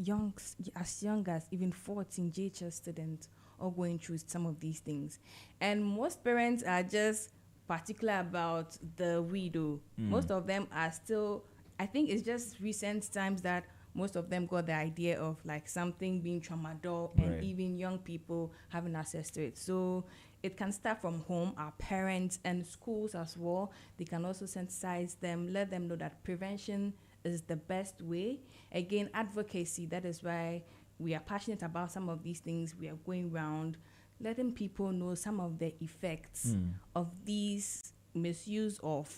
[SPEAKER 3] as young as even 14 JHS students all going through some of these things. And most parents are just particular about the widow. Most of them are still, I think it's just recent times that most of them got the idea of like something being tramadol and even young people having access to it. So it can start from home, our parents and schools as well. They can also sensitize them, let them know that prevention is the best way. Again, advocacy, that is why we are passionate about some of these things. We are going around letting people know some of the effects of these misuse of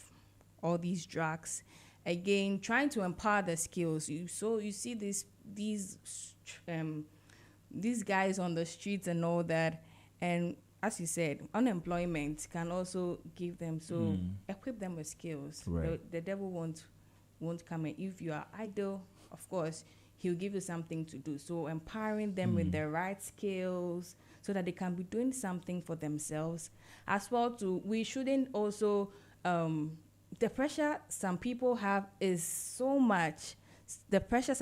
[SPEAKER 3] all these drugs. Again, trying to empower the skills. You see these guys on the streets and all that, and as you said, unemployment can also give them, so equip them with skills.
[SPEAKER 1] Right.
[SPEAKER 3] The devil won't come in. If you are idle, of course, he'll give you something to do. So empowering them with the right skills so that they can be doing something for themselves. As well, we shouldn't also, the pressure some people have is so much. Like the pressure.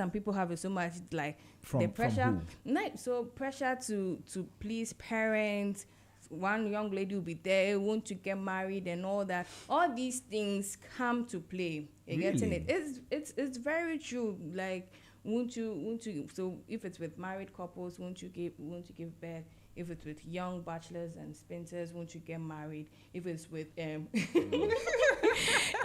[SPEAKER 3] Pressure to please parents. One young lady will be there, want to get married and all that. All these things come to play. You're getting it? It's very true. Like, won't you? So if it's with married couples, won't you give birth? If it's with young bachelors and spinsters, won't you get married? If it's with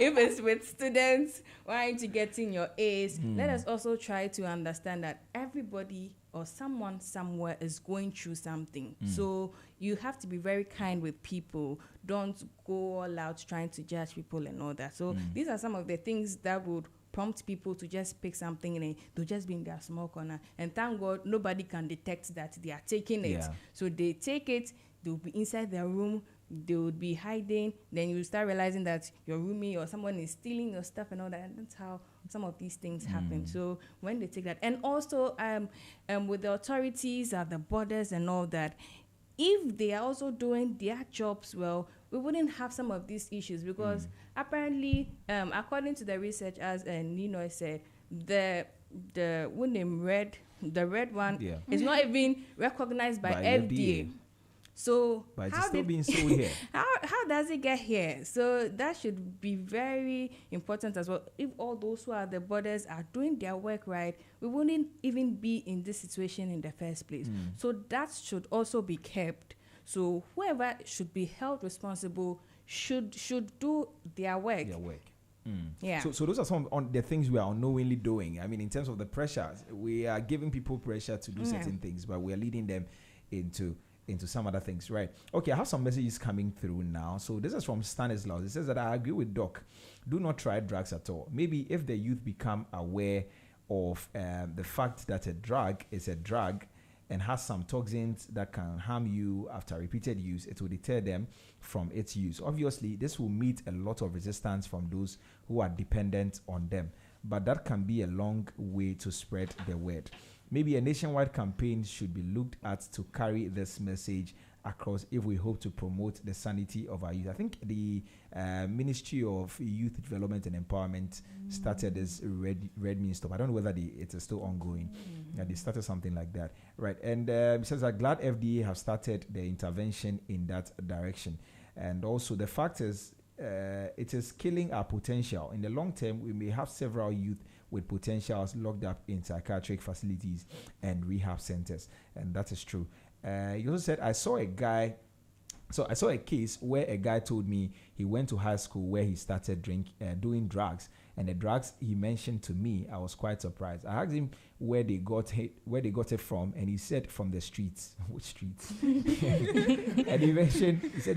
[SPEAKER 3] if it's with students, why aren't you getting your A's? Let us also try to understand that everybody or someone somewhere is going through something. So you have to be very kind with people. Don't go all out trying to judge people and all that. So these are some of the things that would prompt people to just pick something and they'll just be in their small corner. And thank God, nobody can detect that they are taking it. So they take it, they'll be inside their room, they would be hiding. Then you start realizing that your roomie or someone is stealing your stuff and all that. And that's how some of these things happen. So when they take that, and also with the authorities at the borders and all that, if they are also doing their jobs well, we wouldn't have some of these issues, because apparently, according to the research, as Nino said, the red one is not even recognized by FDA. So
[SPEAKER 1] but it's still being sold here.
[SPEAKER 3] How does it get here? So that should be very important as well. If all those who are at the borders are doing their work right, we wouldn't even be in this situation in the first place. So that should also be kept. So whoever should be held responsible should do their work. Yeah.
[SPEAKER 1] So those are some of the things we are unknowingly doing. I mean, in terms of the pressures, we are giving people pressure to do certain things, but we are leading them into some other things, right? Okay, I have some messages coming through now. So this is from Stanislaus. It says that I agree with Doc. Do not try drugs at all. Maybe if the youth become aware of the fact that a drug is a drug and has some toxins that can harm you after repeated use, it will deter them from its use. Obviously, this will meet a lot of resistance from those who are dependent on them. but that can be a long way to spread the word. Maybe a nationwide campaign should be looked at to carry this message across if we hope to promote the sanity of our youth. I think the Ministry of Youth Development and Empowerment started this Red Mean Stop. I don't know whether it is still ongoing. Yeah, they started something like that, right? And it says that glad FDA have started the intervention in that direction. And also the fact is, it is killing our potential. In the long term, we may have several youth with potentials locked up in psychiatric facilities and rehab centers, and that is true. You also said, I saw a case where a guy told me he went to high school where he started doing drugs, and the drugs he mentioned to me, I was quite surprised. I asked him where they got it from, and he said from the streets. Which streets? And he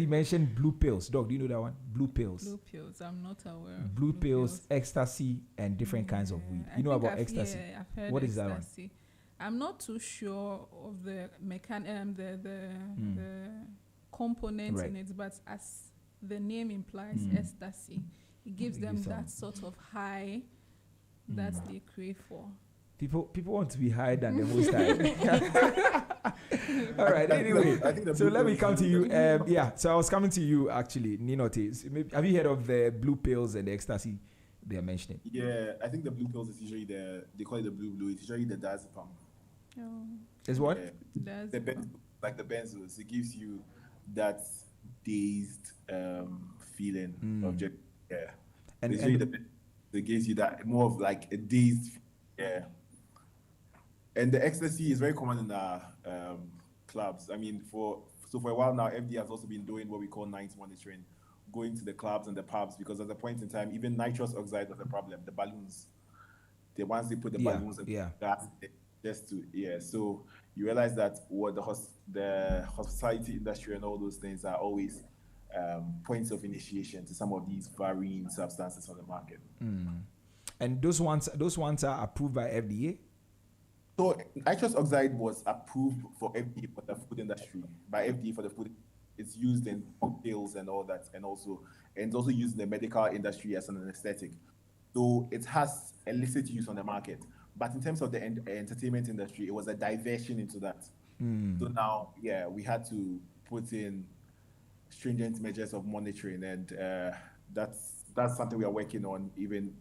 [SPEAKER 1] mentioned blue pills. Dog, do you know that one? Blue pills.
[SPEAKER 2] Blue pills. I'm not aware. Of
[SPEAKER 1] blue pills, ecstasy, and different kinds of weed. You know about ecstasy?
[SPEAKER 2] Yeah, I've heard
[SPEAKER 1] what is
[SPEAKER 2] ecstasy.
[SPEAKER 1] That one?
[SPEAKER 2] I'm not too sure of the the components in it, but as the name implies, ecstasy, it gives them that sort of high that they crave for.
[SPEAKER 1] People want to be higher than the most high. All right. Anyway, so let me come to you. So I was coming to you actually, Ninote. Have you heard of the blue pills and the ecstasy they are mentioning?
[SPEAKER 4] Yeah, I think the blue pills is usually they call it the blue. It's usually the diazepam.
[SPEAKER 2] Oh.
[SPEAKER 1] Is what?
[SPEAKER 4] Yeah. Like the benzos. It gives you that dazed feeling of just and it gives you that more of like a dazed and the ecstasy is very common in our clubs. I mean, for a while now, FDA has also been doing what we call night monitoring, going to the clubs and the pubs, because at the point in time, even nitrous oxide was a problem. The balloons, once they put the balloons in gas, so you realize that what the hospitality industry and all those things are always points of initiation to some of these varying substances on the market.
[SPEAKER 1] And those ones are approved by FDA?
[SPEAKER 4] So nitrous oxide was approved for FDA for the food industry, by FDA for the food. It's used in cocktails and all that, and it's also used in the medical industry as an anesthetic. So it has illicit use on the market. But in terms of the entertainment industry, it was a diversion into that. So now, we had to put in stringent measures of monitoring, and that's something we are working on, even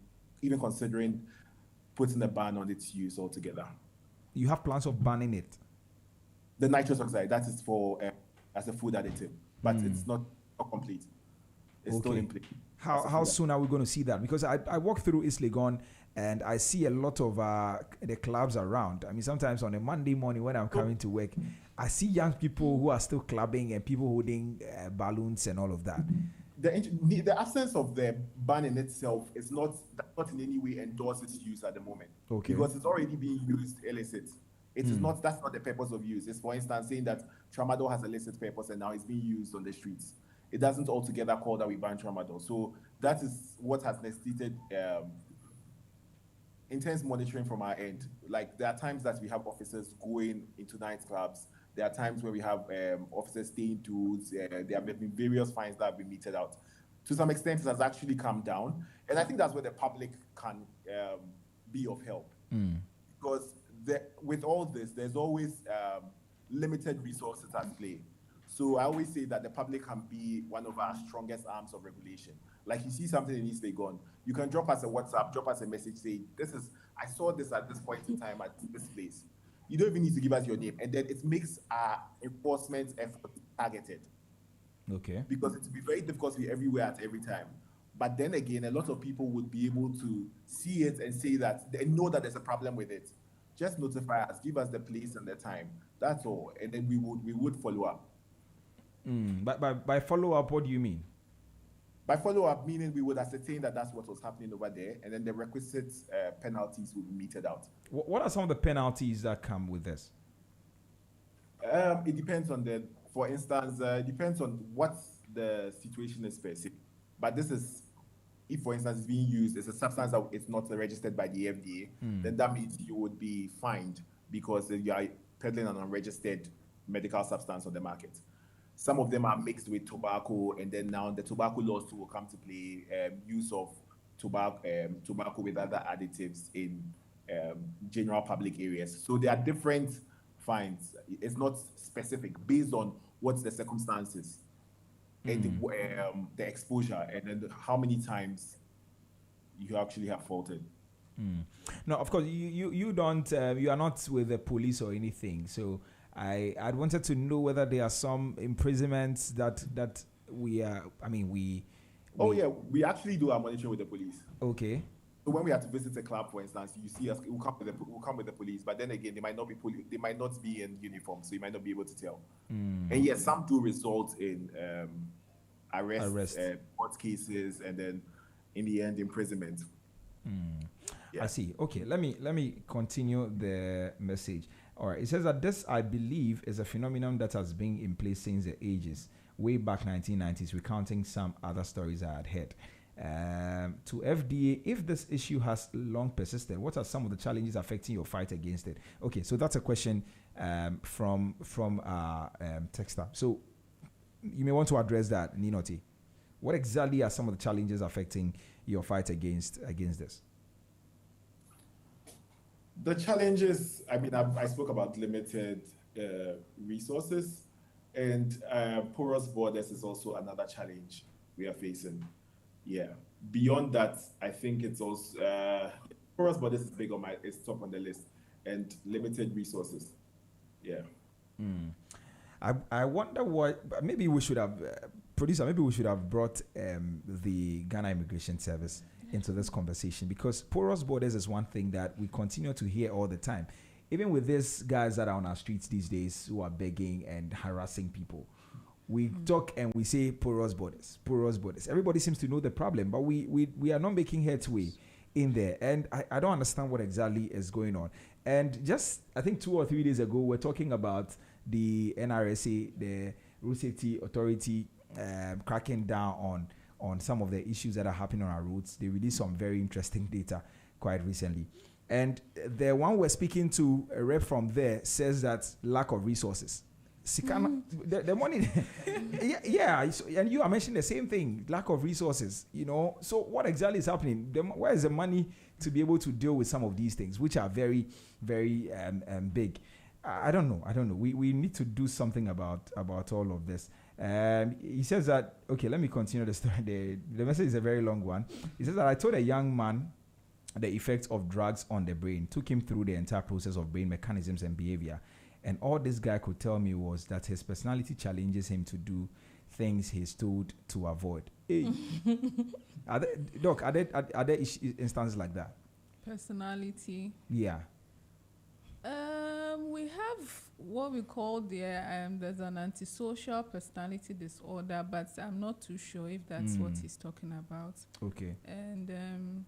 [SPEAKER 4] considering putting a ban on its use altogether.
[SPEAKER 1] You have plans of banning it?
[SPEAKER 4] The nitrous oxide, that is for as a food additive, but it's not complete. It's still in place.
[SPEAKER 1] How soon are we going to see that? Because I walk through East Legon and I see a lot of the clubs around. I mean, sometimes on a Monday morning when I'm coming to work, I see young people who are still clubbing and people holding balloons and all of that.
[SPEAKER 4] The absence of the ban in itself is not in any way endorse its use at the moment.
[SPEAKER 1] Okay.
[SPEAKER 4] Because it's already being used illicit. It is not. That's not the purpose of use. It's, for instance, saying that tramadol has illicit purpose and now it's being used on the streets. It doesn't altogether call that we ban tramadol. So that is what has necessitated intense monitoring from our end. Like, there are times that we have officers going into nightclubs. There are times where we have officers staying tools. There have been various fines that have been meted out. To some extent, it has actually come down. And I think that's where the public can be of help. Because with all this, there's always limited resources at play. So I always say that the public can be one of our strongest arms of regulation. Like, you see something in East Legon, you can drop us a WhatsApp, drop us a message saying, I saw this at this point in time at this place. You don't even need to give us your name. And then it makes our enforcement effort targeted.
[SPEAKER 1] Okay.
[SPEAKER 4] Because it would be very difficult to be everywhere at every time. But then again, a lot of people would be able to see it and say that they know that there's a problem with it. Just notify us, give us the place and the time. That's all. And then we would follow up.
[SPEAKER 1] But by follow up, what do you mean?
[SPEAKER 4] By follow up, meaning we would ascertain that that's what was happening over there, and then the requisite penalties would be meted out.
[SPEAKER 1] What are some of the penalties that come with this?
[SPEAKER 4] It depends on for instance, it depends on what the situation is per se. But this is, if for instance it's being used as a substance that it's not registered by the FDA, then that means you would be fined because you are peddling an unregistered medical substance on the market. Some of them are mixed with tobacco, and then now the tobacco laws too will come to play. Use of tobacco with other additives in general public areas. So there are different fines. It's not specific based on what's the circumstances and the exposure, and then how many times you actually have faulted.
[SPEAKER 1] No, of course, you don't, you are not with the police or anything. So I'd wanted to know whether there are some imprisonments that we are,
[SPEAKER 4] Oh yeah, we actually do our monitoring with the police.
[SPEAKER 1] Okay.
[SPEAKER 4] So when we have to visit a club, for instance, you see us, we'll come with the police, but then again, they might not be in uniform, so you might not be able to tell. And yes, some do result in arrest. Court cases, and then in the end, imprisonment.
[SPEAKER 1] Yeah. I see. Okay, let me continue the message. All right, it says that this, I believe, is a phenomenon that has been in place since the ages, way back 1990s, recounting some other stories I had heard. To FDA, if this issue has long persisted, what are some of the challenges affecting your fight against it? Okay, so that's a question from Texter. So you may want to address that, Ninoti. What exactly are some of the challenges affecting your fight against this?
[SPEAKER 4] The challenges, I spoke about limited resources, and porous borders is also another challenge we are facing. Yeah. Beyond that, I think it's also porous borders is it's top on the list, and limited resources. Yeah.
[SPEAKER 1] I wonder what maybe we should have producer. Maybe we should have brought the Ghana Immigration Service into this conversation, because porous borders is one thing that we continue to hear all the time, even with these guys that are on our streets these days who are begging and harassing people. We talk and we say porous borders. Everybody seems to know the problem, but we are not making headway in there. And I don't understand what exactly is going on. And just, I think 2 or 3 days ago, we're talking about the NRSA, the Road Safety Authority, cracking down on some of the issues that are happening on our roads. They released some very interesting data quite recently. And the one we're speaking to, a rep from there, says that lack of resources. The money, and you are mentioning the same thing, lack of resources, So what exactly is happening? Where is the money to be able to deal with some of these things, which are very, very big? I don't know. We need to do something about all of this. He says that, okay, let me continue the story. The message is a very long one. He says that I told a young man the effects of drugs on the brain, took him through the entire process of brain mechanisms and behavior. And all this guy could tell me was that his personality challenges him to do things he's told to avoid. Hey. Are there instances like that?
[SPEAKER 2] Personality.
[SPEAKER 1] Yeah.
[SPEAKER 2] We have what we call there's an antisocial personality disorder, but I'm not too sure if that's what he's talking about.
[SPEAKER 1] Okay.
[SPEAKER 2] And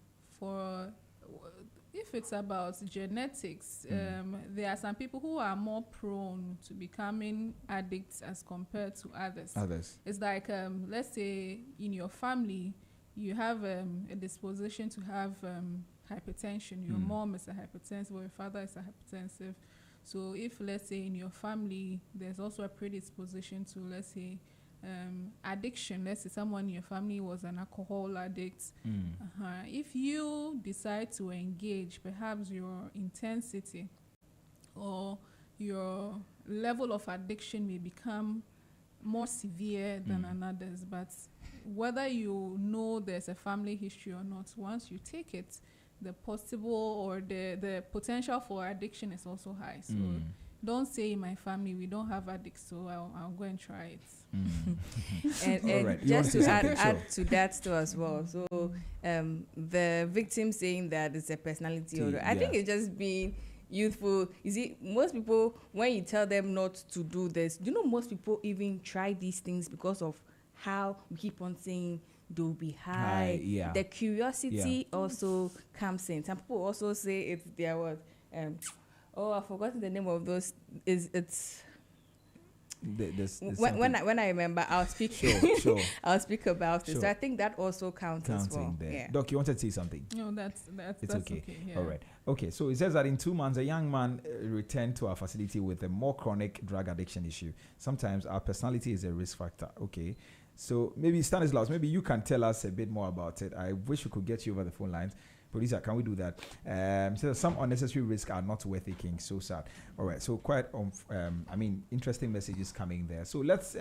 [SPEAKER 2] if it's about genetics, there are some people who are more prone to becoming addicts as compared to others. It's like, let's say in your family, you have a disposition to have hypertension. Your mom is a hypertensive, or your father is a hypertensive. So if, let's say, in your family, there's also a predisposition to, let's say, addiction. Let's say someone in your family was an alcohol addict. If you decide to engage, perhaps your intensity or your level of addiction may become more severe than another's. But whether you know there's a family history or not, once you take it, the possible or the potential for addiction is also high. So don't say in my family we don't have addicts, so I'll go and try it.
[SPEAKER 3] And
[SPEAKER 1] right.
[SPEAKER 3] just to add to that too as well. So the victim saying that it's a personality order, I think it's just being youthful. You see, most people, when you tell them not to do this, most people even try these things because of how we keep on saying they'll be high. The curiosity also comes in. Some people also say if there was I've forgotten the name of those. When I remember, I'll speak.
[SPEAKER 1] Sure.
[SPEAKER 3] I'll speak about it. So I think that also counts as well.
[SPEAKER 1] There.
[SPEAKER 3] Yeah.
[SPEAKER 1] Doc, you wanted to say something?
[SPEAKER 2] No, that's
[SPEAKER 1] okay.
[SPEAKER 2] Yeah.
[SPEAKER 1] All right. Okay. So it says that in 2 months, a young man returned to our facility with a more chronic drug addiction issue. Sometimes our personality is a risk factor. Okay. So maybe Stanislaus, maybe you can tell us a bit more about it. I wish we could get you over the phone lines. Producer, can we do that? So some unnecessary risks are not worth taking. So sad. All right. So quite, interesting messages coming there. So let's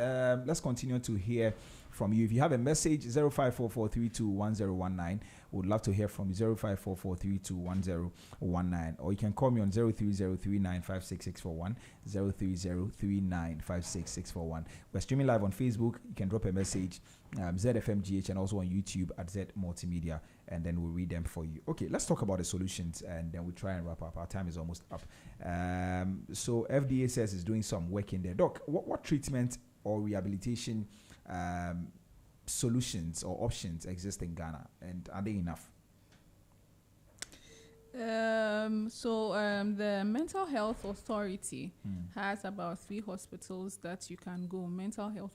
[SPEAKER 1] continue to hear from you. If you have a message, 0544321019. Would love to hear from you. 0544321019, or you can call me on 030395661, 030395661. We're streaming live on Facebook. You can drop a message, ZFMGH, and also on YouTube at Z Multimedia, and then we'll read them for you. Okay, let's talk about the solutions, and then we'll try and wrap up. Our time is almost up. So FDA says it's doing some work in there. Doc, what treatment or rehabilitation solutions or options exist in Ghana, and are they enough?
[SPEAKER 2] The Mental Health Authority has about 3 hospitals that you can go, mental health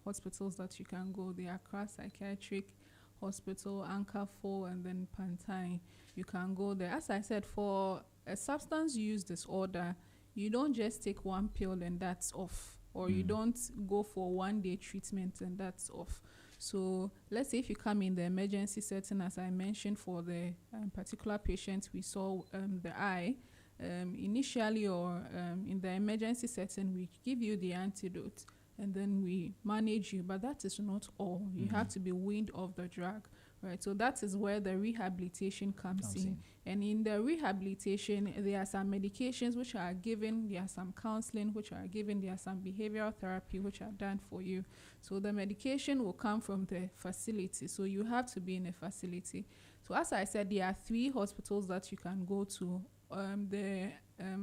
[SPEAKER 2] hospitals that you can go. The Accra Psychiatric Hospital, Anchor 4, and then Pantine. You can go there. As I said, for a substance use disorder, you don't just take one pill and that's off, or you don't go for 1-day treatment and that's off. So let's say if you come in the emergency setting, as I mentioned, for the particular patient we saw the eye, initially or in the emergency setting, we give you the antidote and then we manage you, but that is not all. You have to be weaned off the drug, right? So that is where the rehabilitation comes in. And in the rehabilitation, there are some medications which are given, there are some counseling which are given, there are some behavioral therapy which are done for you. So the medication will come from the facility. So you have to be in a facility. So as I said, there are 3 hospitals that you can go to. The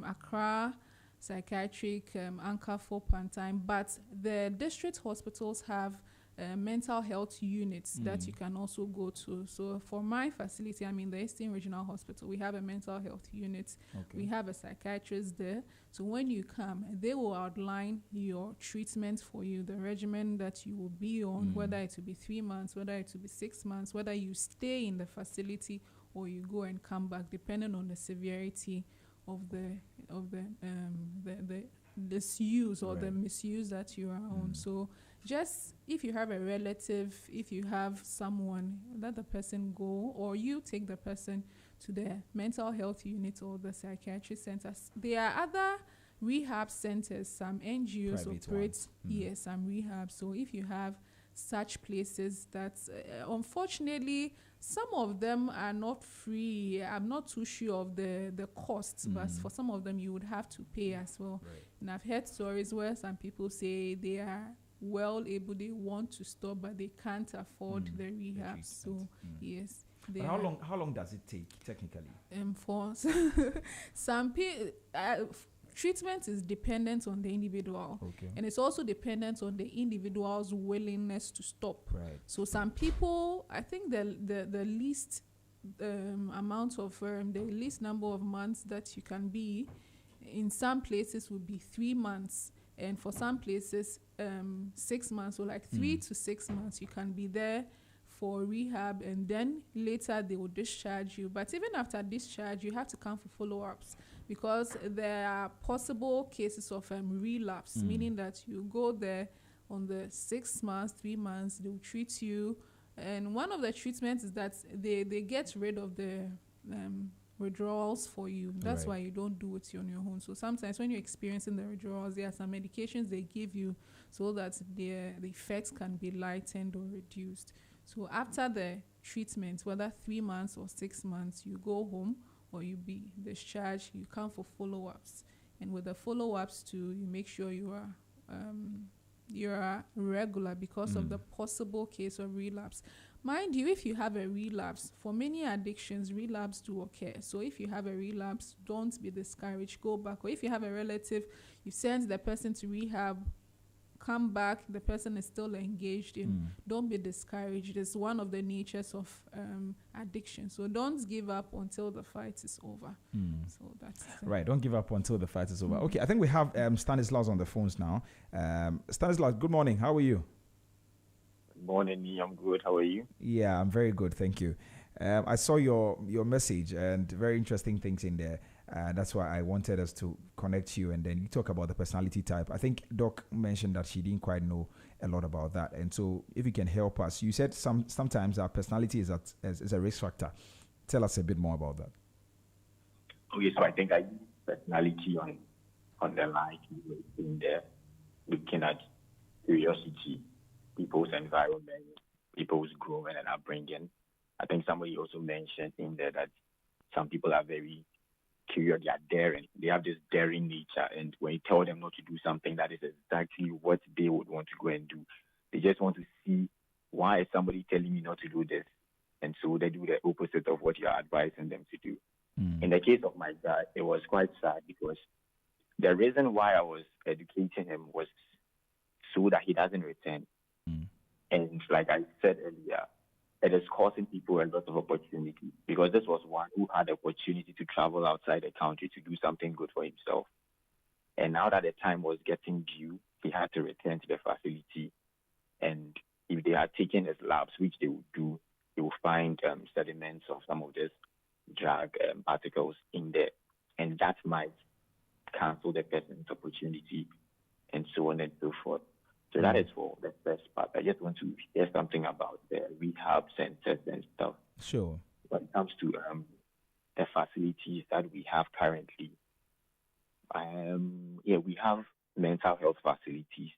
[SPEAKER 2] Accra Psychiatric, Anchor 4, Pantime, but the district hospitals have mental health units that you can also go to. So for my facility, I'm in the Eastern Regional Hospital. We have a mental health unit. Okay. We have a psychiatrist there. So when you come, they will outline your treatment for you, the regimen that you will be on, whether it will be 3 months, whether it will be 6 months, whether you stay in the facility or you go and come back, depending on the severity of the disuse or the misuse that you are on. So just if you have a relative, if you have someone, let the person go, or you take the person to the mental health unit or the psychiatry centers. There are other rehab centers, some NGOs operate, some rehab. So if you have such places, that unfortunately some of them are not free. I'm not too sure of the costs, but for some of them you would have to pay as well. Right. And I've heard stories where some people say they are well able, they want to stop, but they can't afford the rehab. So yes.
[SPEAKER 1] How long does it take technically?
[SPEAKER 2] For some people, treatment is dependent on the individual, and it's also dependent on the individual's willingness to stop. Right. So some people, I think the least amount of the least number of months that you can be in some places would be 3 months, and for some places 6 months, or like 3 to 6 months you can be there for rehab, and then later they will discharge you. But even after discharge, you have to come for follow-ups, because there are possible cases of relapse, meaning that you go there on the 6 months, 3 months, they will treat you. And one of the treatments is that they get rid of the withdrawals for you. That's why you don't do it on your own. So sometimes when you're experiencing the withdrawals, there are some medications they give you so that the effects can be lightened or reduced. So after the treatment, whether 3 months or 6 months, you go home or you be discharged, you come for follow-ups. And with the follow-ups too, you make sure you are regular because of the possible case of relapse. Mind you, if you have a relapse, for many addictions, relapse do occur. So if you have a relapse, don't be discouraged, go back. Or if you have a relative, you send the person to rehab, come back, the person is still engaged in, don't be discouraged. It's one of the natures of addiction. So don't give up until the fight is over. So that's
[SPEAKER 1] right. Don't give up until the fight is over. Okay, I think we have Stanislaus on the phones now. Stanislaus, good morning. How are you?
[SPEAKER 5] Good morning. I'm good. How are you?
[SPEAKER 1] Yeah, I'm very good. Thank you. I saw your message and very interesting things in there. That's why I wanted us to connect you, and then you talk about the personality type. I think Doc mentioned that she didn't quite know a lot about that, and so if you can help us, you said sometimes our personality is a risk factor. Tell us a bit more about that.
[SPEAKER 5] Okay, so I think I use personality on the line in there, looking at curiosity, people's environment, people's growth and upbringing. I think somebody also mentioned in there that some people are very curious, they are daring. They have this daring nature, and when you tell them not to do something, that is exactly what they would want to go and do. They just want to see, why is somebody telling me not to do this? And so they do the opposite of what you're advising them to do. In the case of my dad, it was quite sad because the reason why I was educating him was so that he doesn't return. And like I said earlier, it is causing people a lot of opportunity, because this was one who had the opportunity to travel outside the country to do something good for himself. And now that the time was getting due, he had to return to the facility. And if they had taken his labs, which they would do, they would find sediments of some of these drug particles in there. And that might cancel the person's opportunity, and so on and so forth. So that is for the first part. I just want to hear something about the rehab centers and stuff.
[SPEAKER 1] Sure.
[SPEAKER 5] When it comes to the facilities that we have currently, we have mental health facilities,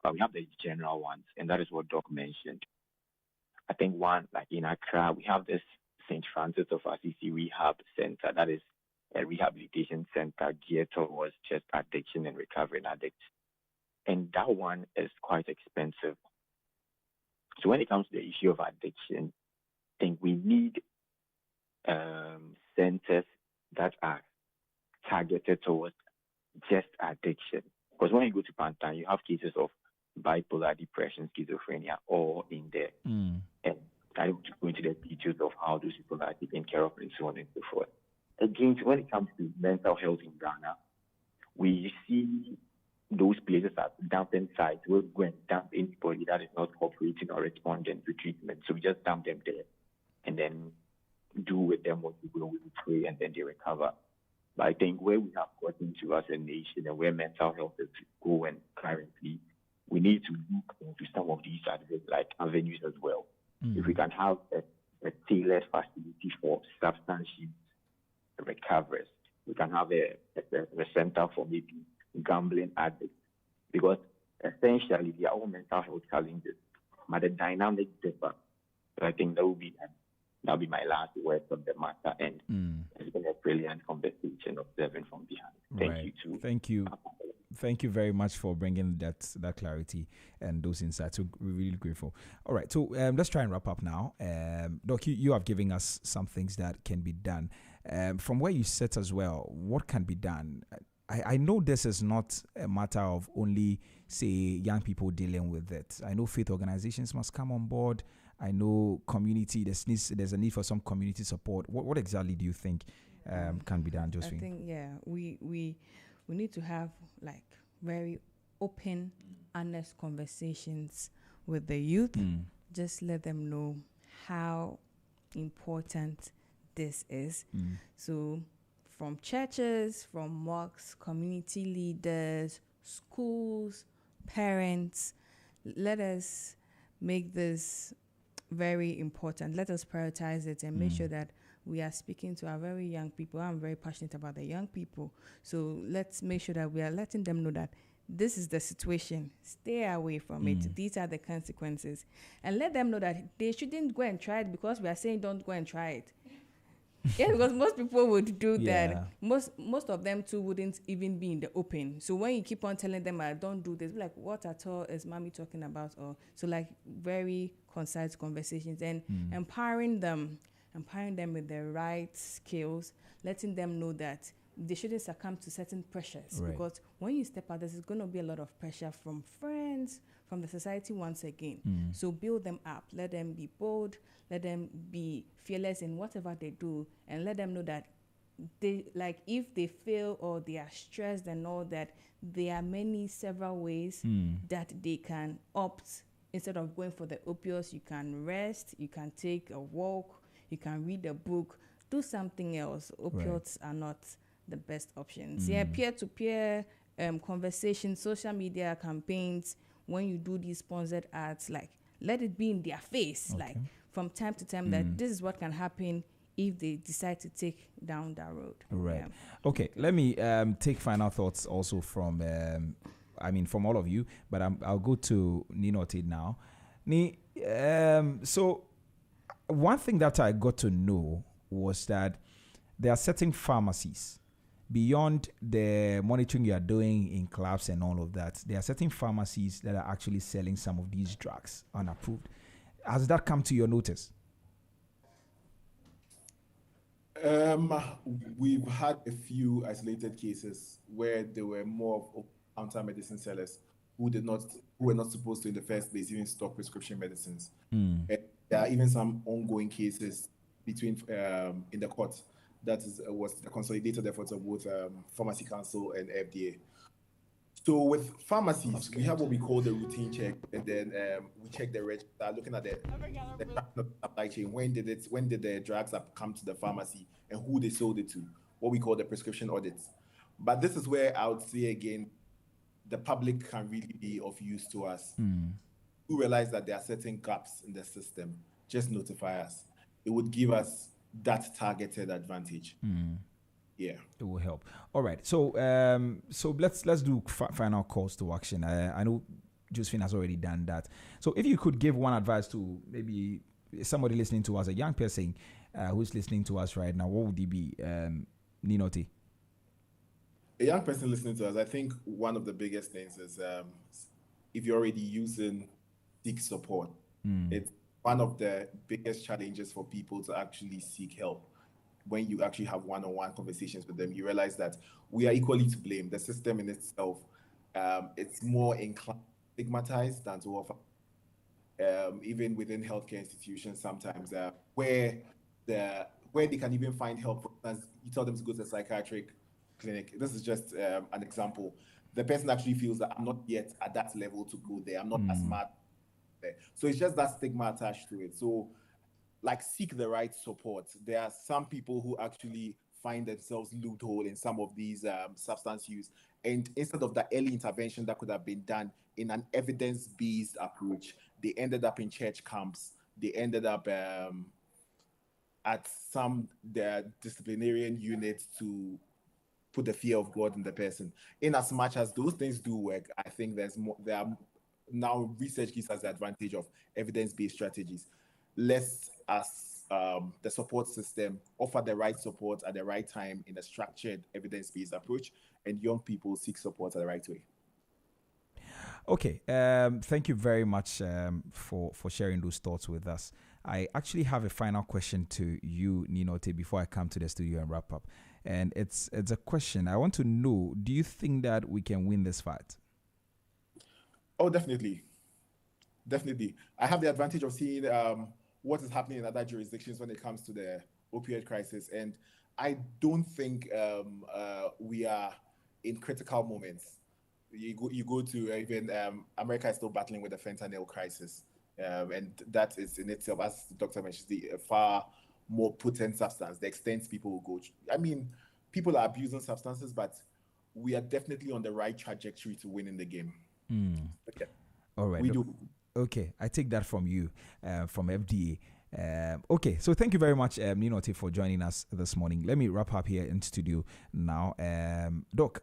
[SPEAKER 5] but we have the general ones, and that is what Doc mentioned. I think one, like in Accra, we have this St. Francis of Assisi Rehab Center. That is a rehabilitation center geared towards just addiction and recovering addicts. And that one is quite expensive. So when it comes to the issue of addiction, I think we need centers that are targeted towards just addiction. Because when you go to Pantan, you have cases of bipolar depression, schizophrenia, all in there. And I don't go into the details of how those people are taken care of and so on and so forth. Again, when it comes to mental health in Ghana, we see those places as dumping sites where we go and dump anybody that is not cooperating or responding to treatment. So we just dump them there and then do with them what we will, we pray, and then they recover. But I think where we have gotten to as a nation and where mental health is going currently, we need to look into some of these avenues as well. If we can have a tailored facility for substance use recoveries, we can have a center for maybe gambling addicts, because essentially they are all mental health challenges, but the dynamic differ. So I think that will be my last words of the matter, and it's been a brilliant conversation observing from behind. Thank you too.
[SPEAKER 1] Thank you very much for bringing that clarity and those insights. So we're really grateful. All right, so let's try and wrap up now. Doc, you have given us some things that can be done. From where you sit as well, what can be done? I know this is not a matter of only, say, young people dealing with it. I know faith organizations must come on board. I know community, there's a need for some community support. What exactly do you think can be done, Josephine?
[SPEAKER 3] I think, we need to have like very open, honest conversations with the youth. Just let them know how important this is. So from churches, from mosques, community leaders, schools, parents, let us make this very important. Let us prioritize it and make sure that we are speaking to our very young people. I'm very passionate about the young people. So let's make sure that we are letting them know that this is the situation. Stay away from it. These are the consequences. And let them know that they shouldn't go and try it because we are saying don't go and try it. Yeah, because most people would do that. Most of them too wouldn't even be in the open. So when you keep on telling them, don't do this, like, what at all is mommy talking about? Or so like very concise conversations and empowering them with the right skills, letting them know that they shouldn't succumb to certain pressures.
[SPEAKER 1] Right.
[SPEAKER 3] Because when you step out, there's going to be a lot of pressure from friends, from the society once again. So build them up. Let them be bold. Let them be fearless in whatever they do. And let them know that they, like, if they fail or they are stressed and all that, there are several ways that they can opt. Instead of going for the opioids, you can rest, you can take a walk, you can read a book, do something else. Opioids are not the best options. Yeah, peer-to-peer conversations, social media campaigns, when you do these sponsored ads, like, let it be in their face, like, from time to time, that this is what can happen if they decide to take down that road.
[SPEAKER 1] Right.
[SPEAKER 3] Yeah.
[SPEAKER 1] Okay. Let me take final thoughts also from, from all of you, but I'll go to Ninote now. So one thing that I got to know was that there are certain pharmacies beyond the monitoring you are doing in clubs and all of that. There are certain pharmacies that are actually selling some of these drugs unapproved. Has that come to your notice?
[SPEAKER 4] We've had a few isolated cases where there were more of counter medicine sellers who were not supposed to in the first place even stock prescription medicines. And there are even some ongoing cases between in the court that was the consolidated efforts of both Pharmacy Council and FDA. So with pharmacies, we have what we call the routine check, and then we check the register, looking at the supply chain. When did the drugs have come to the pharmacy and who they sold it to? What we call the prescription audits. But this is where I would say again, the public can really be of use to us. We realize that there are certain gaps in the system. Just notify us. It would give us that targeted advantage. Yeah,
[SPEAKER 1] it will help. All right, so let's do final calls to action. I know Josephine has already done that. So if you could give one advice to maybe somebody listening to us, a young person who's listening to us right now, what would it be, Ninote?
[SPEAKER 4] A young person listening to us, I think one of the biggest things is if you're already using seek support. It's one of the biggest challenges for people to actually seek help. When you actually have one-on-one conversations with them, you realize that we are equally to blame. The system in itself, it's more inclined stigmatized than to offer. Even within healthcare institutions, sometimes where they can even find help. For instance, you tell them to go to a psychiatric clinic. This is just an example. The person actually feels that I'm not yet at that level to go there. I'm not as smart there. So it's just that stigma attached to it. So, like, seek the right support. There are some people who actually find themselves loophole in some of these substance use. And instead of the early intervention that could have been done in an evidence-based approach, they ended up in church camps. They ended up at their disciplinarian units to put the fear of God in the person. In as much as those things do work, I think there are now research gives us the advantage of evidence-based strategies. Let's, as the support system, offer the right support at the right time in a structured evidence-based approach, and young people seek support at the right way.
[SPEAKER 1] Okay, thank you very much for sharing those thoughts with us. I actually have a final question to you, Ninote, before I come to the studio and wrap up. And it's a question. I want to know, do you think that we can win this fight?
[SPEAKER 4] Oh, definitely. Definitely. I have the advantage of seeing what is happening in other jurisdictions when it comes to the opioid crisis. And I don't think we are in critical moments. You go to even America is still battling with the fentanyl crisis. And that is in itself, as the doctor mentioned, a far more potent substance. The extent people will go. I mean, people are abusing substances, but we are definitely on the right trajectory to winning the game. Okay.
[SPEAKER 1] All right.
[SPEAKER 4] We do.
[SPEAKER 1] Okay, I take that from you, from FDA. Okay, so thank you very much, Ninote, for joining us this morning. Let me wrap up here in studio now. Doc,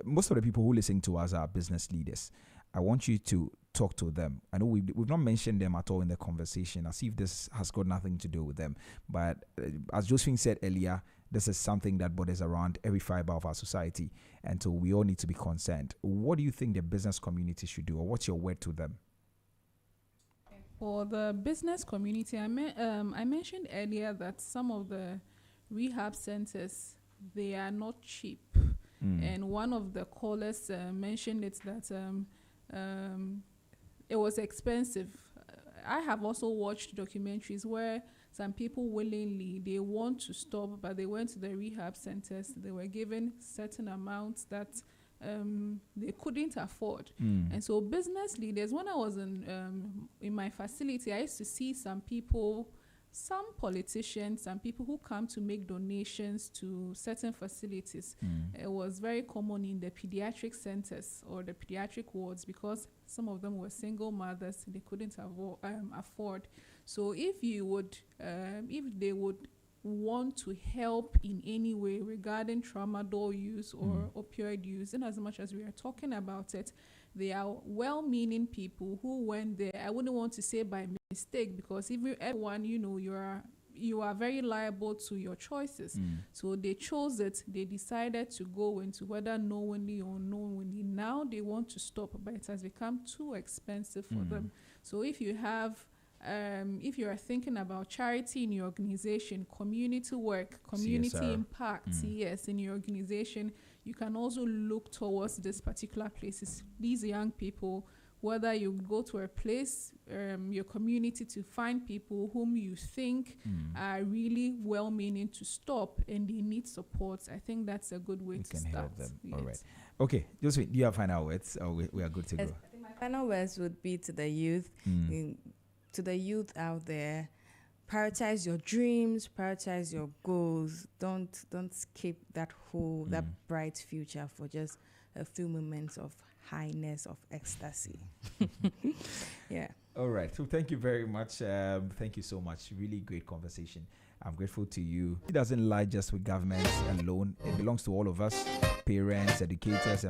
[SPEAKER 1] most of the people who listen to us are business leaders. I want you to talk to them. I know we've not mentioned them at all in the conversation, as if this has got nothing to do with them. But as Josephine said earlier, this is something that borders around every fiber of our society, and so we all need to be concerned. What do you think the business community should do, or what's your word to them?
[SPEAKER 2] For the business community, I mentioned earlier that some of the rehab centers, they are not cheap. And one of the callers mentioned it that it was expensive. I have also watched documentaries where some people willingly, they want to stop, but they went to the rehab centers. They were given certain amounts that they couldn't afford. And so business leaders, when I was in my facility, I used to see some people some politicians and people who come to make donations to certain facilities, it was very common in the pediatric centers or the pediatric wards, because some of them were single mothers, they couldn't afford. So if they would want to help in any way regarding tramadol use or opioid use, in as much as we are talking about it, they are well-meaning people who went there. I wouldn't want to say by mistake, because everyone, you are very liable to your choices. So they chose it. They decided to go into, whether knowingly or unknowingly. Now they want to stop, but it has become too expensive for them. So if you are thinking about charity in your organization, community work, community
[SPEAKER 1] CSR.
[SPEAKER 2] impact, yes, in your organization, you can also look towards these particular places. These young people, whether you go to a place, your community, to find people whom you think are really well-meaning to stop and they need support, I think that's a good way to start.
[SPEAKER 1] Help them.
[SPEAKER 2] Yes.
[SPEAKER 1] All right. Okay, Josephine, do you have final words, or we are good to
[SPEAKER 3] Yes,
[SPEAKER 1] go?
[SPEAKER 3] I think my final words would be to the youth, to the youth out there: prioritize your dreams, prioritize your goals. Don't skip that that bright future for just a few moments of highness, of ecstasy. Yeah.
[SPEAKER 1] All right. So thank you very much. Thank you so much. Really great conversation. I'm grateful to you. It doesn't lie just with governments alone. It belongs to all of us, parents, educators, and